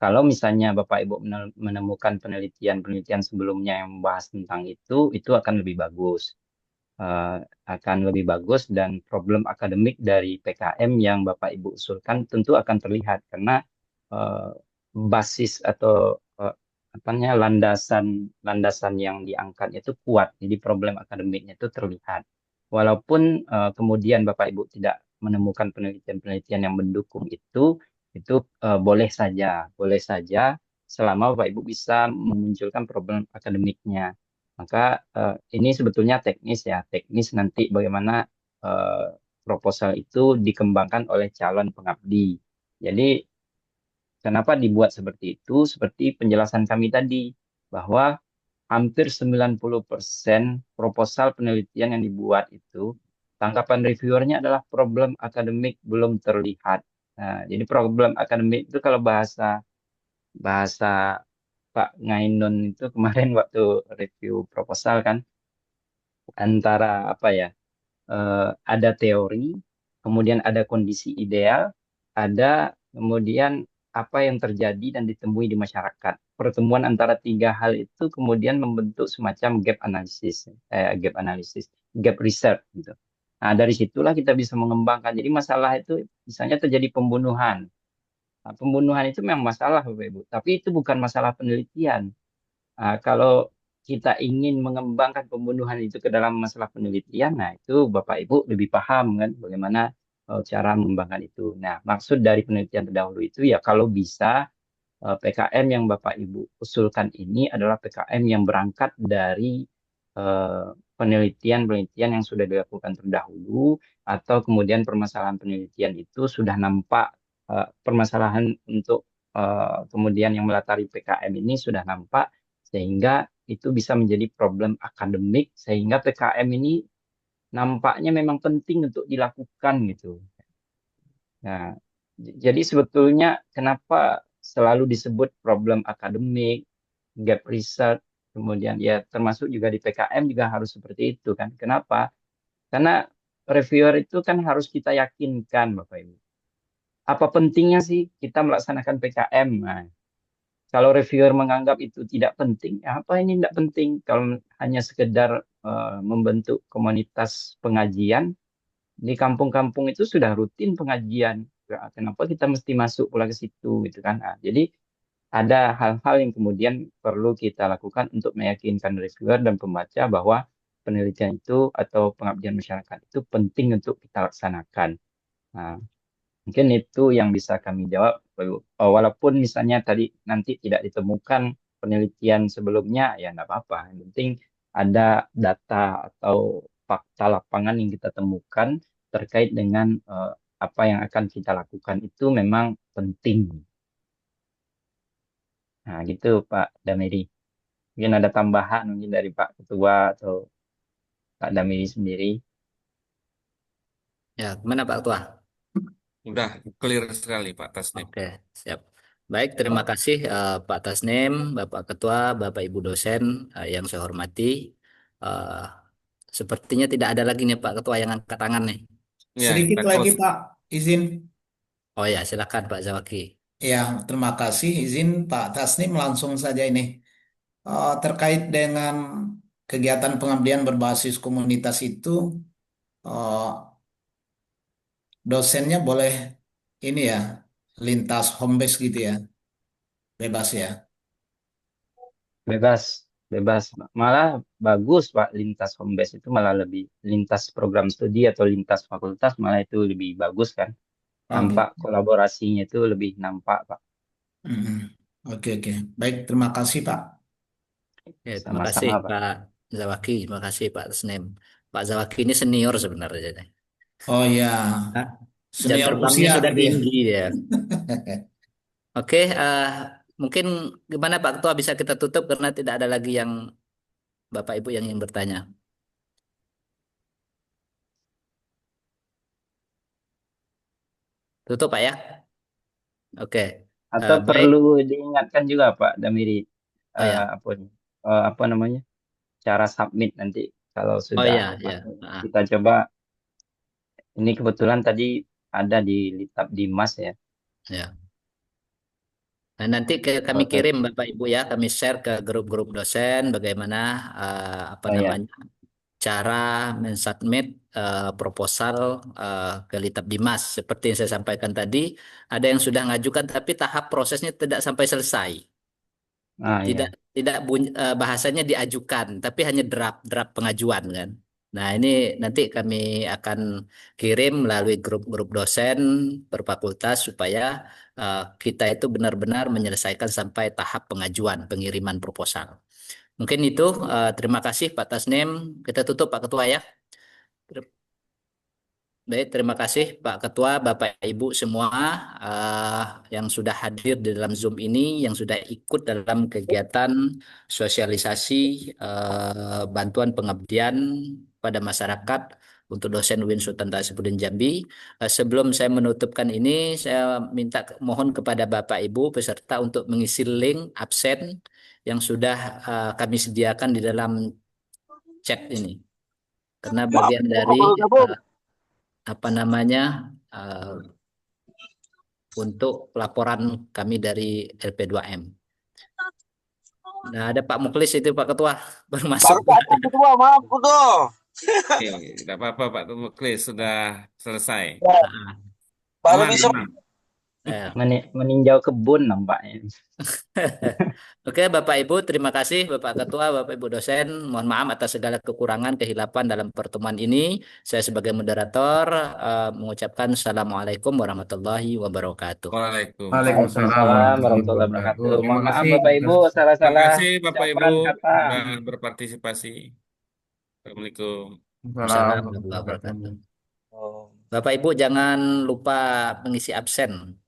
kalau misalnya Bapak Ibu menemukan penelitian-penelitian sebelumnya yang membahas tentang itu akan lebih bagus. Akan lebih bagus dan problem akademik dari PKM yang Bapak Ibu usulkan tentu akan terlihat karena eh, basis atau apa namanya landasan yang diangkat itu kuat. Jadi problem akademiknya itu terlihat. Walaupun kemudian Bapak Ibu tidak menemukan penelitian-penelitian yang mendukung itu boleh saja selama Bapak Ibu bisa memunculkan problem akademiknya. Maka ini sebetulnya teknis ya, teknis nanti bagaimana eh, proposal itu dikembangkan oleh calon pengabdi. Jadi kenapa dibuat seperti itu? Seperti penjelasan kami tadi, bahwa hampir 90% proposal penelitian yang dibuat itu, tangkapan reviewernya adalah problem akademik belum terlihat. Nah, jadi problem akademik itu kalau bahasa bahasa Pak Ngainun itu kemarin waktu review proposal kan, antara apa ya, ada teori, kemudian ada kondisi ideal, ada kemudian apa yang terjadi dan ditemui di masyarakat. Pertemuan antara tiga hal itu kemudian membentuk semacam gap analysis, gap research gitu. Nah, dari situlah kita bisa mengembangkan. Jadi masalah itu misalnya terjadi pembunuhan. Nah, pembunuhan itu memang masalah, Bapak Ibu, tapi itu bukan masalah penelitian. Kalau kita ingin mengembangkan pembunuhan itu ke dalam masalah penelitian, nah itu Bapak Ibu lebih paham kan bagaimana cara mengembangkan itu. Nah, maksud dari penelitian terdahulu itu ya kalau bisa PKM yang Bapak Ibu usulkan ini adalah PKM yang berangkat dari penelitian-penelitian yang sudah dilakukan terdahulu atau kemudian permasalahan penelitian itu sudah nampak permasalahan untuk kemudian yang melatari PKM ini sudah nampak sehingga itu bisa menjadi problem akademik sehingga PKM ini nampaknya memang penting untuk dilakukan gitu. Nah, jadi sebetulnya kenapa selalu disebut problem akademik, gap research, kemudian ya termasuk juga di PKM juga harus seperti itu kan. Kenapa? Karena reviewer itu kan harus kita yakinkan Bapak Ibu. Apa pentingnya sih kita melaksanakan PKM? Nah, kalau reviewer menganggap itu tidak penting, ya apa ini tidak penting? Kalau hanya sekedar membentuk komunitas pengajian, di kampung-kampung itu sudah rutin pengajian. Ya, kenapa kita mesti masuk pula ke situ gitu kan? Nah, jadi ada hal-hal yang kemudian perlu kita lakukan untuk meyakinkan reviewer dan pembaca bahwa penelitian itu atau pengabdian masyarakat itu penting untuk kita laksanakan. Nah, mungkin itu yang bisa kami jawab. Walaupun misalnya tadi nanti tidak ditemukan penelitian sebelumnya, ya nggak apa-apa. Yang penting ada data atau fakta lapangan yang kita temukan terkait dengan apa yang akan kita lakukan itu memang penting. Nah, gitu Pak Damiri. Mungkin ada tambahan mungkin dari Pak Ketua atau Pak Damiri sendiri. Ya, gimana Pak Ketua? Udah clear sekali Pak Tasnim. Oke, siap. Baik, terima kasih Pak Tasnim, Bapak Ketua, Bapak Ibu dosen yang saya hormati. Eh, Sepertinya tidak ada lagi nih Pak Ketua yang angkat tangan nih. Ya, Sedikit kita lagi close. Pak, izin. Oh ya, silakan Pak Zawaki. Ya, terima kasih. Izin Pak Tasnim langsung saja ini. Terkait dengan kegiatan pengabdian berbasis komunitas itu, eh, dosennya boleh ini ya, lintas home base gitu ya, bebas ya. Bebas, bebas. Malah bagus Pak lintas home base itu malah lebih lintas program studi atau lintas fakultas malah itu lebih bagus kan. Oh Nampak gitu. kolaborasinya itu lebih nampak Pak. Mm-mm. Oke, oke. Baik, terima kasih Pak. Ya, terima kasih Sama-sama Pak. Pak Zawaki, terima kasih Pak Tasnim. Pak Zawaki ini senior sebenarnya. Oh ya, Nah, jam senior terbangnya usia sudah gitu ya. tinggi ya. Oke, mungkin gimana Pak Ketua bisa kita tutup karena tidak ada lagi yang Bapak Ibu yang ingin bertanya. Tutup Pak ya. Oke, Atau baik. perlu diingatkan juga Pak Damiri Oh ya, apa namanya cara submit nanti kalau oh sudah ya, ya. masuk. Kita coba ini kebetulan tadi ada di Litap Dimas ya. Ya. Nah, nanti kami Oke. kirim Bapak Ibu ya, kami share ke grup-grup dosen bagaimana apa Oh ya. namanya cara mensubmit proposal ke Litap Dimas. Seperti yang saya sampaikan tadi, ada yang sudah ngajukan tapi tahap prosesnya tidak sampai selesai. Ah Tidak ya. tidak bahasanya diajukan, tapi hanya draft draft pengajuan kan. Nah, ini nanti kami akan kirim melalui grup-grup dosen per fakultas supaya kita itu benar-benar menyelesaikan sampai tahap pengajuan, pengiriman proposal. Mungkin itu, terima kasih Pak Tasnim. Kita tutup Pak Ketua ya. Baik, terima kasih Pak Ketua, Bapak Ibu semua eh, yang sudah hadir di dalam Zoom ini, yang sudah ikut dalam kegiatan sosialisasi bantuan pengabdian pada masyarakat untuk dosen UIN Sultan Tasipudin Jambi. Sebelum saya menutupkan ini, saya minta mohon kepada Bapak Ibu peserta untuk mengisi link absen yang sudah kami sediakan di dalam chat ini. Karena bagian dari apa namanya eh, untuk laporan kami dari LP2M. Nah, ada Pak Muklis itu Pak Ketua baru masuk. Oke, tidak apa-apa Pak Muklis, sudah selesai. Nah, Aman, aman. Meninjau kebun nampaknya. Oke, Bapak Ibu, terima kasih Bapak Ketua, Bapak Ibu dosen. Mohon maaf atas segala kekurangan, kehilapan dalam pertemuan ini. Saya sebagai moderator mengucapkan Assalamualaikum warahmatullahi wabarakatuh. Waalaikumsalam. Waalaikumsalam Waalaikumsalam warahmatullahi warahmatullahi wabarakatuh. wabarakatuh. Terima Mohon maaf kasih Bapak atas Ibu, Terima salah-salah kasih Bapak Ibu ucapan kata. sudah berpartisipasi. Assalamualaikum. Waalaikumsalam Waalaikumsalam warahmatullahi wabarakatuh. wabarakatuh. Bapak Ibu jangan lupa mengisi absen.